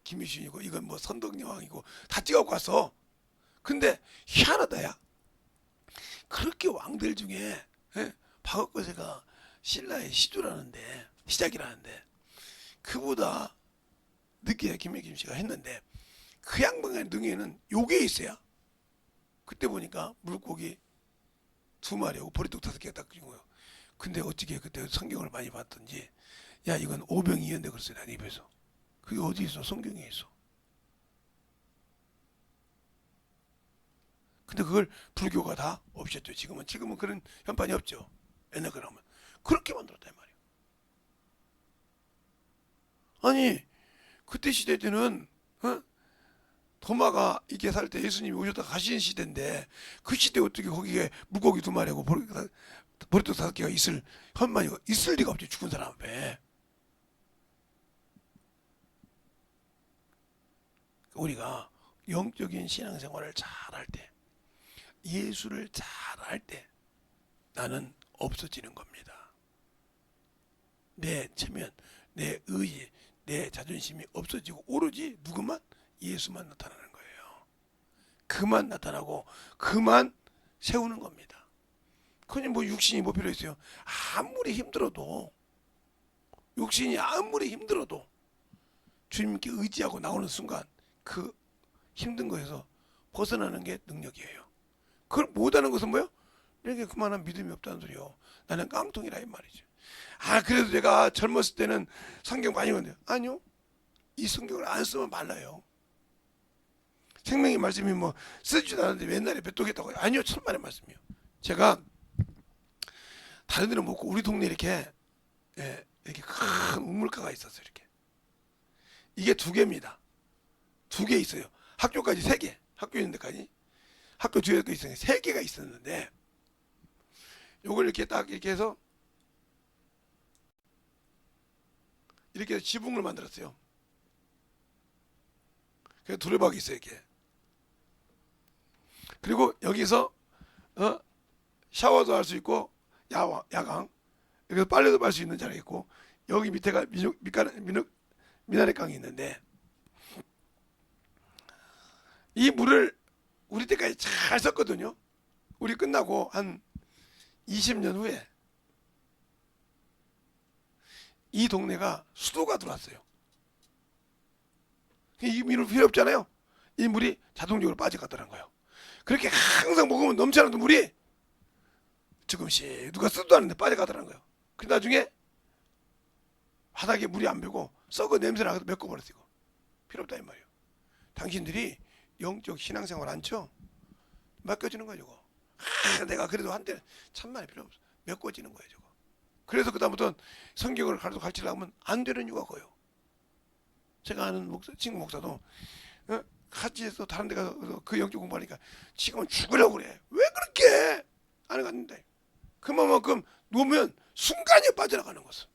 김유신이고 이건 뭐 선덕여왕이고 다 찍어갖고 왔어. 근데 희한하다야. 그렇게 왕들 중에 박근혜가 신라의 시작이라는데 그보다 늦게 김혜김 씨가 했는데 그 양반의 등에는 요게 있어요. 그때 보니까 물고기 2마리하고 보리떡 5개 딱 준 거예요. 근데 어떻게 그때 성경을 많이 봤던지 야 이건 오병이었는데 그랬어요. 난 입에서. 그게 어디 있어? 성경에 있어. 근데 그걸 불교가 다 없앴죠. 지금은 그런 현판이 없죠. 옛날 그러면 그렇게 만들었단 말이에요. 아니 그때 시대 때는 도마가 이렇게 살 때 예수님이 오셨다 가신 시대인데 그 시대에 어떻게 거기에 물고기 2마리하고 보리떡 5개가 있을 현만이 있을 리가 없지 죽은 사람 앞에. 우리가 영적인 신앙생활을 잘할 때 예수를 잘할 때 나는 없어지는 겁니다. 내 체면, 내 의의, 내 자존심이 없어지고 오로지 누구만? 예수만 나타나는 거예요. 그만 나타나고 그만 세우는 겁니다. 그냥 뭐 육신이 뭐 필요 있어요? 아무리 힘들어도 육신이 아무리 힘들어도 주님께 의지하고 나오는 순간 그 힘든 거에서 벗어나는 게 능력이에요. 그걸 못하는 것은 뭐예요? 이렇게 그만한 믿음이 없다는 소리요. 나는 깡통이라 이 말이죠. 그래도 제가 젊었을 때는 성경 많이 읽었는데 아니요. 이 성경을 안 쓰면 말라요. 생명의 말씀이 뭐 쓰지도 않았는데 옛날에 뱉도겠다고 아니요. 천만의 말씀이요. 제가 다른 데는 못 고 우리 동네 이렇게 이렇게 큰 우물가가 있었어요. 이렇게 이게 2개입니다. 2개 있어요. 학교까지 3개. 학교 있는 데까지 학교 뒤에 거 있어요. 3개가 있었는데 요걸 이렇게 딱 이렇게 해서 이렇게 지붕을 만들었어요. 그래서 두레박이 있어요. 이렇게. 그리고 여기서 샤워도 할 수 있고 야광 여기서 빨래도 할 수 있는 자리가 있고 여기 밑에가 미나리깡이 있는데 이 물을 우리 때까지 잘 썼거든요. 우리 끝나고 한 20년 후에 이 동네가 수도가 들어왔어요. 이 물이 필요 없잖아요. 이 물이 자동적으로 빠져갔다는 거예요. 그렇게 항상 먹으면 넘쳐나는 물이 조금씩 누가 쓰도 않는데 빠져가더라는 거예요. 그 나중에 바닥에 물이 안 배고 썩어 냄새 나서 메꿔버렸어요. 필요 없다 이 말이에요. 당신들이 영적 신앙생활 안 쳐? 맡겨지는 거예요 저거. 내가 그래도 한때 참만이 필요 없어. 메꿔지는 거예요 저거. 그래서 그다음부터는 성경을 가르치려고 하면 안 되는 이유가 거예요. 제가 아는 친구 목사도 같이 해서 다른 데 가서 그 영적 공부하니까 지금은 죽으려고 그래. 왜 그렇게 안 갔는데 그만큼 놓으면 순간에 빠져나가는 것은.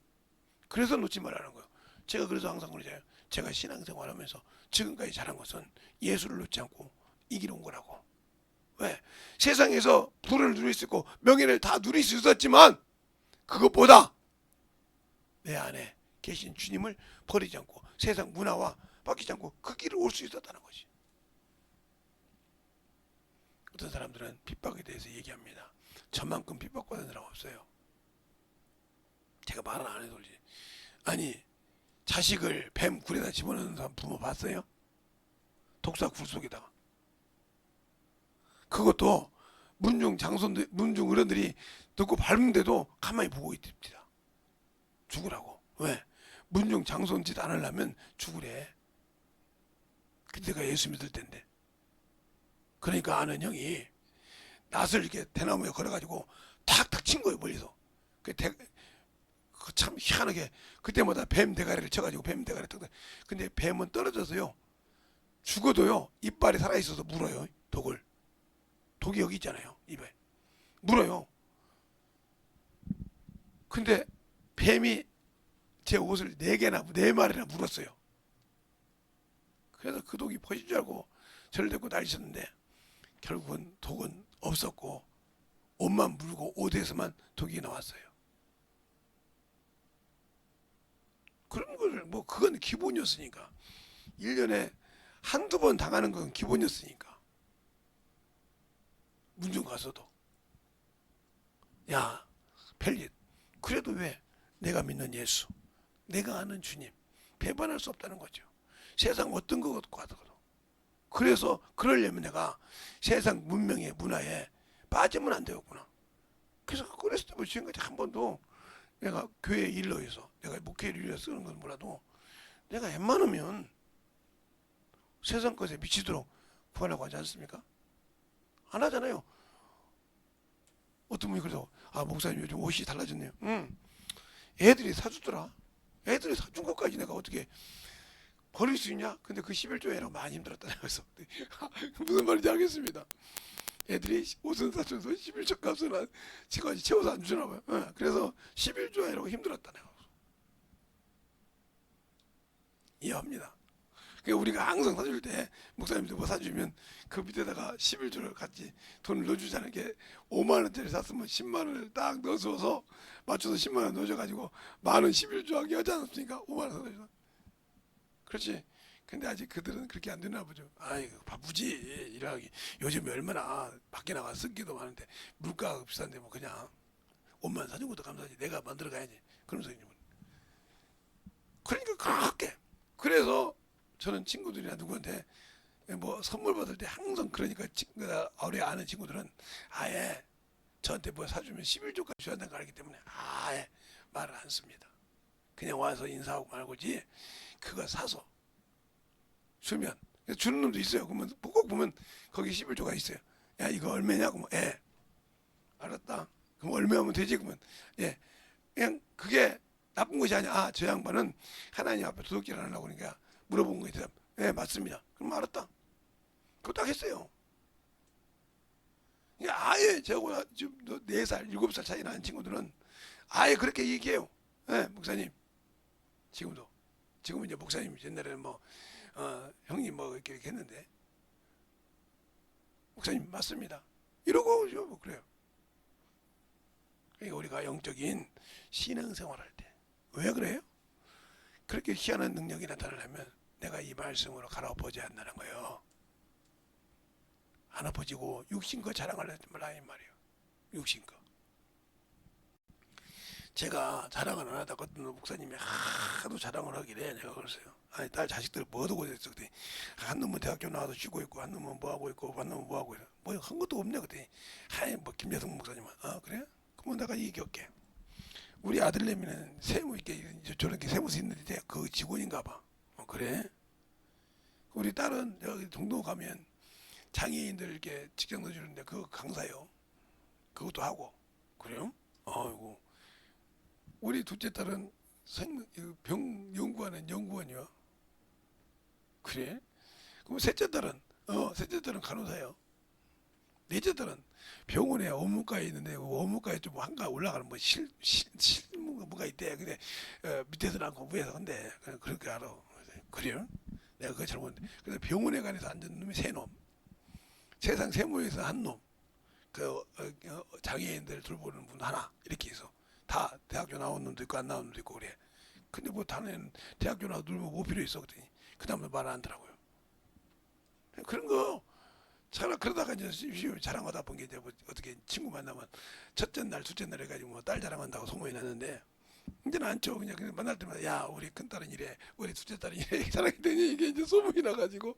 그래서 놓지 말라는 거예요. 제가 그래서 항상 그러잖아요. 제가 신앙생활하면서 지금까지 잘한 것은 예수를 놓지 않고 이기러 온 거라고. 왜? 세상에서 부를 누릴 수 있고 명예를 다 누릴 수 있었지만 그것보다 내 안에 계신 주님을 버리지 않고 세상 문화와 바뀌지 않고 그 길을 올 수 있었다는 것이. 어떤 사람들은 핍박에 대해서 얘기합니다. 저만큼 핍박받은 사람 없어요. 제가 말은 안 해도 그러지. 아니 자식을 뱀 굴에다 집어넣는 사람 부모 봤어요? 독사 굴 속에다가. 그것도 문중 장손들 문중 어른들이 듣고 밟는데도 가만히 보고 있습니다. 죽으라고. 왜? 문중 장손 짓 안 하려면 죽으래. 그때가 예수 믿을 때인데. 그러니까 아는 형이 낫을 이렇게 대나무에 걸어가지고 탁탁 친 거예요 멀리서. 참 희한하게 그때마다 뱀 대가리를 쳐가지고 뱀 대가리 탁탁. 근데 뱀은 떨어져서요 죽어도요 이빨이 살아있어서 물어요 독을. 독이 여기 있잖아요 입에. 물어요. 근데 뱀이 제 옷을 4마리나 물었어요. 그래서 그 독이 퍼질 줄 알고 저를 데리고 다니셨는데 결국은 독은 없었고 옷만 물고 옷에서만 독이 나왔어요. 그런 걸 뭐 그건 기본이었으니까 1년에 한두 번 당하는 건 기본이었으니까 문중 가서도 야 펠릿 그래도 왜 내가 믿는 예수 내가 아는 주님 배반할 수 없다는 거죠. 세상 어떤 것 같고 하더라도. 그래서 그러려면 내가 세상 문명의 문화에 빠지면 안 되겠구나. 그래서 그랬을 때부터 지금까지 한 번도 내가 교회 일로 해서 내가 목회를 위해 쓰는 건 몰라도 내가 웬만하면 세상 것에 미치도록 구하려고 하지 않습니까? 안 하잖아요. 어떤 분이 그래서 목사님 요즘 옷이 달라졌네요. 애들이 사주더라. 애들이 사준 것까지 내가 어떻게 버릴 수 있냐? 근데 그 11조회라고 많이 힘들었다는 거죠. 무슨 말인지 알겠습니다. 애들이 옷은 사줘서 11조 값은 지금까지 채워서 안 주나 봐요. 그래서 11조회라고 힘들었다는 거죠. 이해합니다. 그러니까 우리가 항상 사줄 때 목사님들 뭐 사주면 그 밑에다가 11조를 같이 돈을 넣어주자는 게 5만 원짜리 샀으면 10만 원을 딱 넣어서 맞춰서 10만 원 넣어줘가지고 만 원 11조 하기 하지 않았습니까? 5만 원 사줘서. 그렇지. 근데 아직 그들은 그렇게 안 되나 보죠. 아이고 바쁘지 일하기. 요즘 얼마나 밖에 나가 쓰기도 많은데 물가가 비싼데 뭐 그냥 옷만 사준 것도 감사하지. 내가 만들어 가야지. 그러면서 그러니까 그렇게. 그래서 저는 친구들이나 누구한테 뭐 선물 받을 때 항상 그러니까 우리 아는 친구들은 아예 저한테 뭐 사주면 11조까지 줘야 한다는 걸 알기 때문에 아예 말을 안 씁니다. 그냥 와서 인사하고 말고지 그거 사서 주면 주는 놈도 있어요. 그러면 꼭 보면 거기 11조가 있어요. 야 이거 얼마냐고 뭐 알았다. 그럼 얼마하면 되지? 그러면 그냥 그게 나쁜 것이 아니야. 저 양반은 하나님 앞에 도둑질 안 하려고 그러니까 물어본 거에 대답 맞습니다. 그럼 알았다. 그거 딱 했어요. 그러니까 아예 저하고 지금 4살 7살 차이 나는 친구들은 아예 그렇게 얘기해요. 목사님 지금은 이제 목사님 옛날에는 뭐 형님 뭐 이렇게 했는데 목사님 맞습니다. 이러고 뭐 그래요. 그러니까 우리가 영적인 신앙생활할 때 왜 그래요? 그렇게 희한한 능력이 나타나려면 내가 이 말씀으로 갈아엎어지 않는다는 거예요. 안 엎어지고 육신거 자랑하려는 말라 이 말이에요. 육신거. 제가 자랑을 안 하다가 어떤 목사님이 하도 자랑을 하길래 내가 그랬어요. 아니 딸 자식들 뭐 하고 있어? 그때 한 놈은 대학교 나와서 쉬고 있고 한 놈은 뭐 하고 있고 한 놈은 뭐 하고 있어? 뭐 한 것도 없네 그때. 하이 뭐 김여성 목사님은 그래? 그러면 내가 얘기할게. 우리 아들내미는 세무 있게 저렇게 세무서 있는데 그 직원인가 봐. 그래? 우리 딸은 여기 동도 가면 장애인들 이렇게 직장 넣어주는데 그거 강사요. 그것도 하고. 그래요? 아이고. 우리 둘째 딸은 병 연구하는 연구원이요. 그래? 그럼 셋째 딸은 간호사요. 넷째 딸은 병원에 업무과에 있는데 업무과에 좀 한가 올라가는 뭐 실무가 뭐가 있대. 근데 밑에서는 않고 위에서 한대. 그렇게 알아. 그래요? 내가 그거 잘못. 그래서 병원에 관해서 앉은 놈이 3놈. 세상 세모에서 한 놈. 그 장애인들 돌보는 분 하나 이렇게 해서 다 대학교 나온 놈도 있고 안 나온 놈도 있고 그래. 근데 뭐 다른 대학교 나와도 뭐 필요 있어 그랬더니 그 다음에 말 안 하더라고요. 그런 거 차라 그러다가 이제 자랑하다 본 게 이제 뭐 어떻게 친구 만나면 첫째 날, 둘째 날 해가지고 뭐 딸 자랑한다고 소문이 났는데 이제는 안 쳐. 그냥 만날 때마다 야 우리 큰 딸은 이래, 우리 둘째 딸은 이래 자랑했더니 이게 이제 소문이 나가지고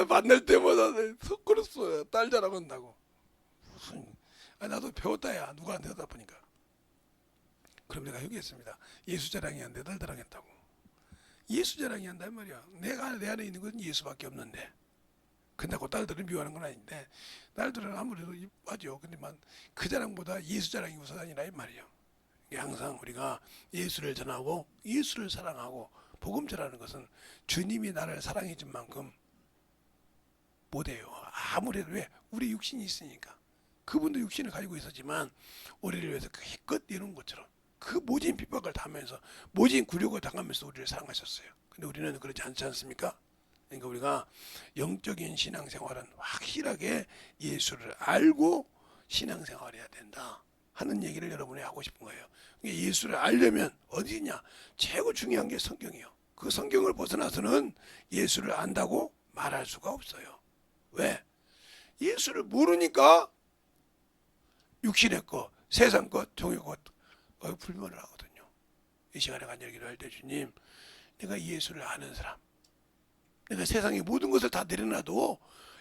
만날 때마다 섞어렸어요. 딸 자랑한다고. 나도 배웠다야 누구한테 하다 보니까. 그럼 내가 얘기했습니다. 예수 자랑이 안 돼, 딸 자랑했다고. 예수 자랑이 한단 말이야. 내 안에 있는 건 예수밖에 없는데. 근데고 딸들은 미워하는 건 아닌데 딸들은 아무래도 맞죠. 근데 그 자랑보다 예수 자랑이 우선이라 이 말이에요. 항상 우리가 예수를 전하고 예수를 사랑하고 복음 전하는 것은 주님이 나를 사랑해 준 만큼 못해요. 아무래도 왜? 우리 육신이 있으니까. 그분도 육신을 가지고 있었지만 우리를 위해서 기껏 이룬 것처럼 그 모진 핍박을 당하면서 모진 굴욕을 당하면서 우리를 사랑하셨어요. 근데 우리는 그렇지 않지 않습니까? 그러니까 우리가 영적인 신앙생활은 확실하게 예수를 알고 신앙생활해야 된다 하는 얘기를 여러분이 하고 싶은 거예요. 그러니까 예수를 알려면 어디냐? 최고 중요한 게 성경이에요. 그 성경을 벗어나서는 예수를 안다고 말할 수가 없어요. 왜? 예수를 모르니까 육신의 것, 세상 것, 종의 것 불만을 하거든요. 이 시간에 간절히 기도할 때 주님, 내가 예수를 아는 사람, 내가 세상의 모든 것을 다 내려놔도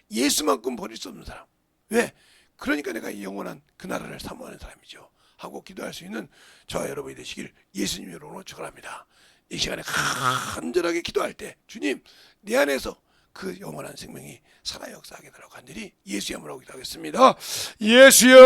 예수만큼 버릴 수 없는 사람. 왜? 그러니까 내가 영원한 그 나라를 사모하는 사람이죠. 하고 기도할 수 있는 저와 여러분이 되시길 예수님 이름으로 축원합니다. 이 시간에 간절하게 기도할 때 주님, 내 안에서 그 영원한 생명이 살아 역사하게 달라고 간절히 예수의 이름으로 기도하겠습니다. 예수여!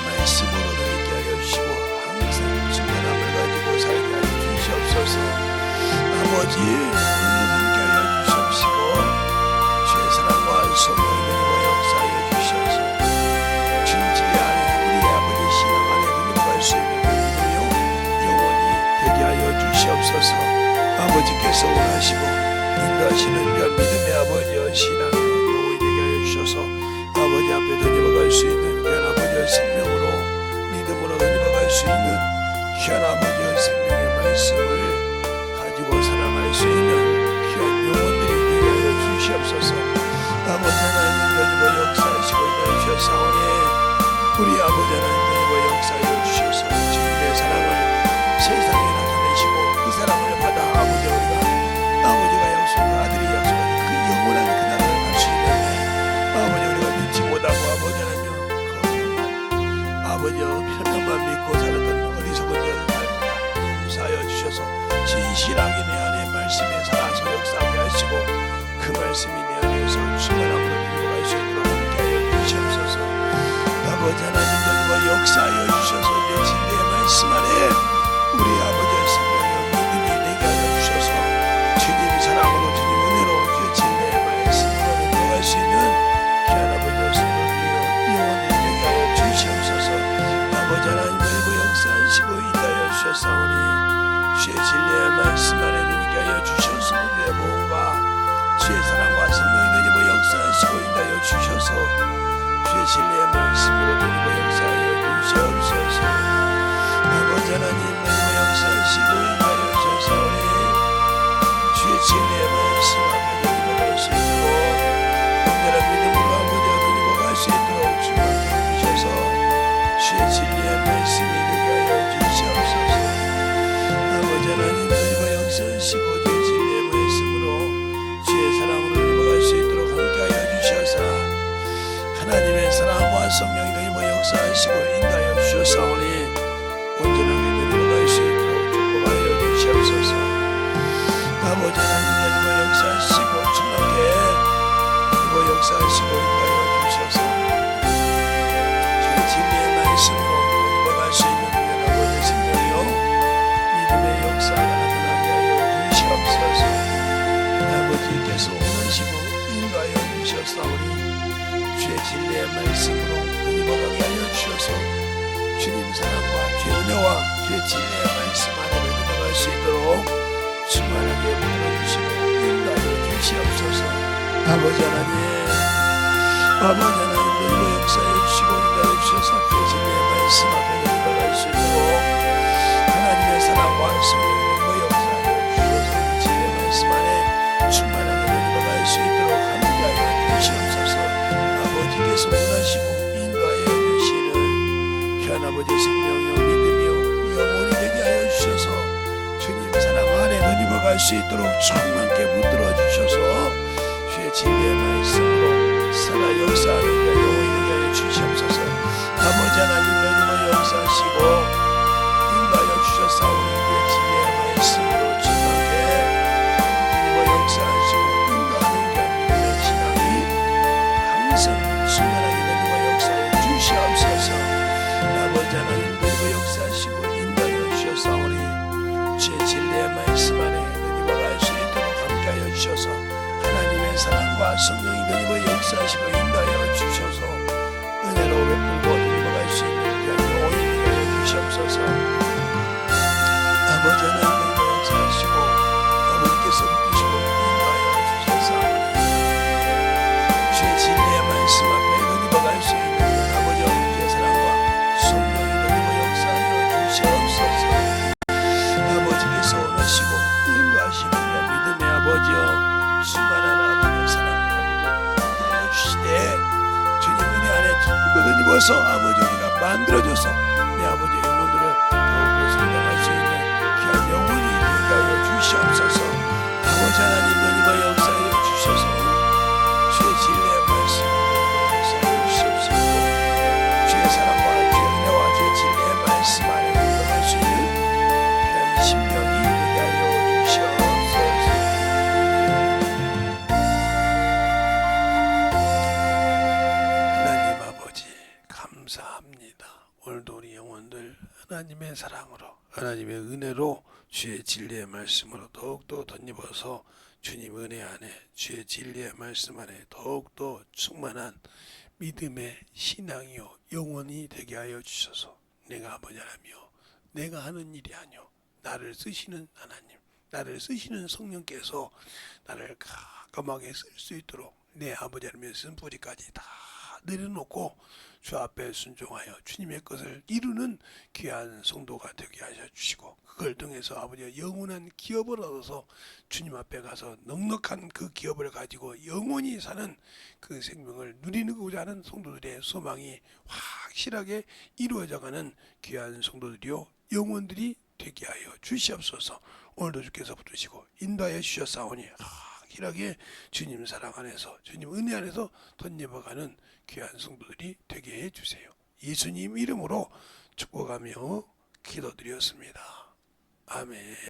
말씀으로 있게 하여 주시고 항상 충만함을 가지고 살게 하여 주시옵소서. 아버지 오늘도 함께 하여 주시옵시고 주의 사랑과 성령의 은혜와 역사하여 주셔서 진실의 안에 우리 아버지 신앙 안에 은혜할 수 있는 믿음이요 영원히 되게 하여 주시옵소서. 아버지께서 원하시고 인도하시는 그 믿음의 아버지여 신앙 영원히 되게 하여 주셔서 아버지 앞에 던져갈 수 있는 귀한 아버지의 생명으로 믿음으로 던져갈 수 있는 귀한 아버지의 생명의 말씀을 가지고 살아갈 수 있는 귀한 영혼들이 되게 하여 주시옵소서. 아버지 하나님 던지고 역사하시고 인도해 주셨사오니 우리 아버지 하나님 던지고 역사하여 주셔서 주님의 사랑을 세상에 나타내시고 그 사랑을 받아 아버지 아버지가 약속한 아들이 약속한 그 영원한 그 나라를 갈 수 있는 아버지 우리가 믿지 못하고 아버지 하나님 아버지여 편안만 믿고 살았던 어리석은 자들 용서하여 주셔서 진실하게 내 안에 말씀에 살아서 역사하게 하시고 그 말씀이 내 안에서 충만함으로 이루어갈 수 있도록 함께하여 주시옵소서. 아버지 하나님 던지고 역사하여 주셔서 내 진리의 말씀 안에 우리 아버지의 생명의 믿음이 되게 하여 주셔서 주님 사랑으로 주님 은혜로 주의 진리의 말씀으로 이루어갈 수 있는 귀한 아버지의 생명이요 영원히 되게 하여 주시옵소서. 아버지 하나님 그리고 역사하시고 인도하여 주셨사오니 주의 진리의 말씀 안에 눈있게 하여 주셔서 우리의 보험과 주의 사랑과 성령이 되고 역사하시고 인도하여 주셔서 주의 진리의 말씀으로 되고 역사하여 주시옵소서. 아버지 하나님 되고 역사하시고 인도하여 주셨사오니 주의 진리의 말씀 앞에 되고 갈 수 있도록 온전한 믿음으로 아버지와 되고 갈 수 있도록 주님께 주셔서 주의 진리의 말씀이 되게 하여 주시옵소서. 아버지 하나님 되고 역사하시고 주의 진리의 말씀으로 주의 사랑으로 되고 갈 수 있도록 함께하여 주셔서 하나님의 사랑과 성령이 되고 역사하시고 인도하여 주셨사오니 온전하게 되고 갈 수 있도록 축복하여 주시옵소서. 아버지 하나님 되고 역사하시고 충만하게 되고 역사하시고 인도하여 주셔서 주의 진리의 말씀으로 되고 갈 수 있는 귀한 아버지의 생명이요 믿음의 역사가 나타나게 하여 주시옵소서. 아버지께서 원하시고 인도하여 주셨사오니 주의 진리의 말씀으로 되고 가게 하여 주셔서 주님 사랑과 주의 은혜와 주의 진리의 말씀 안에 되고 갈 수 있도록 충만하게 붙들어주시고 인도하여 주시옵소서. 아버지 하나님 되고 역사해 주시고 인도하여 주셔서 주의 진리의 말씀 앞에 되고 갈 수 있도록 하나님의 사랑과 성령의 되고 역사하여 주셔서 진리의 말씀 안에 충만하게 되고 갈 수 있도록 함께하여 주시옵소서. 아버지께서 원하시고 인도하여 주시는 귀한 아버지의 생명이요 믿음이요 영원히 되게 하여 주셔서 주님 사랑 안에 갈 수 있도록 충만케 붙들어 주셔서 주의 진리의 말씀으로 살아 역사하는 데 영원히 되게 하여 주시옵소서. 아버지 하나님 되고 역사하시고 인도하여 주셨사오니 주의 진리의 말씀으로 충만케 되고 역사하시고 인도하는 게 믿음의 신앙이 항상 충만하게 되고 역사해 주시옵소서. 아버지 하나님 되고 역사하시고 인도하여 주셨사오니 주의 진리의 말씀 안에 갈 수 있도록 함께하여 주셔서 하나님의 사랑과 성령이 되고 역사하시고 인도하여 주셔서 은혜로 베풀고 드리고 수 있는 귀한 영혼이 되게 하여 주시옵소서. 아버지 하나님 되고 역사하시고 아버지께서 붙드시고 인도하여 주셔서 주의 진리의 말씀 앞에 드리고 수 있는 귀한 아버지 주의 사랑과 성령이 되고 역사하여 주시옵소서. 아버지께서 원하시고 인도하시는 믿음의 아버지여 충만한 아버지의 사랑을 가지고 인도하여 주시되 주님 은혜 안에 듬뿍 입어서 아버지 우리가 만들어줘서 내 아버지의 영혼들을 더욱더 성장할 수 있는 귀한 영혼이 되게 하여 주시옵소서. 아버지 하나님 은혜와 역사하여 주셔서 주의 진리의 말씀으로 역사하여 주시옵소서. 주의 사랑과 주의 은혜와 주의 진리의 말씀 안에 들어갈 수 있는 귀한 심령이 되게 하여 주시옵소서. 하나님 아버지 감사합니다. 오늘도 우리 영혼들 하나님의 사랑으로 하나님의 은혜로 주의 진리의 말씀으로 더욱더 덧입어서 주님 은혜 안에 주의 진리의 말씀 안에 더욱더 충만한 믿음의 신앙이요 영혼이 되게 하여 주셔서 내가 아버지 하나님이요 내가 하는 일이 아니요 나를 쓰시는 하나님 나를 쓰시는 성령께서 나를 가감하게 쓸 수 있도록 내 아버지 하나님의 쓴뿌리까지 다 내려놓고 주 앞에 순종하여 주님의 것을 이루는 귀한 성도가 되게 하셔 주시고 그걸 통해서 아버지가 영원한 기업을 얻어서 주님 앞에 가서 넉넉한 그 기업을 가지고 영원히 사는 그 생명을 누리고자 하는 성도들의 소망이 확실하게 이루어져가는 귀한 성도들이요 영혼들이 되게 하여 주시옵소서. 오늘도 주께서 붙드시고 인도하여 주셨사오니 확실하게 주님 사랑 안에서 주님 은혜 안에서 덧입어가는 귀한 성도들이 되게 해주세요. 예수님 이름으로 축복하며 기도드렸습니다. 아멘.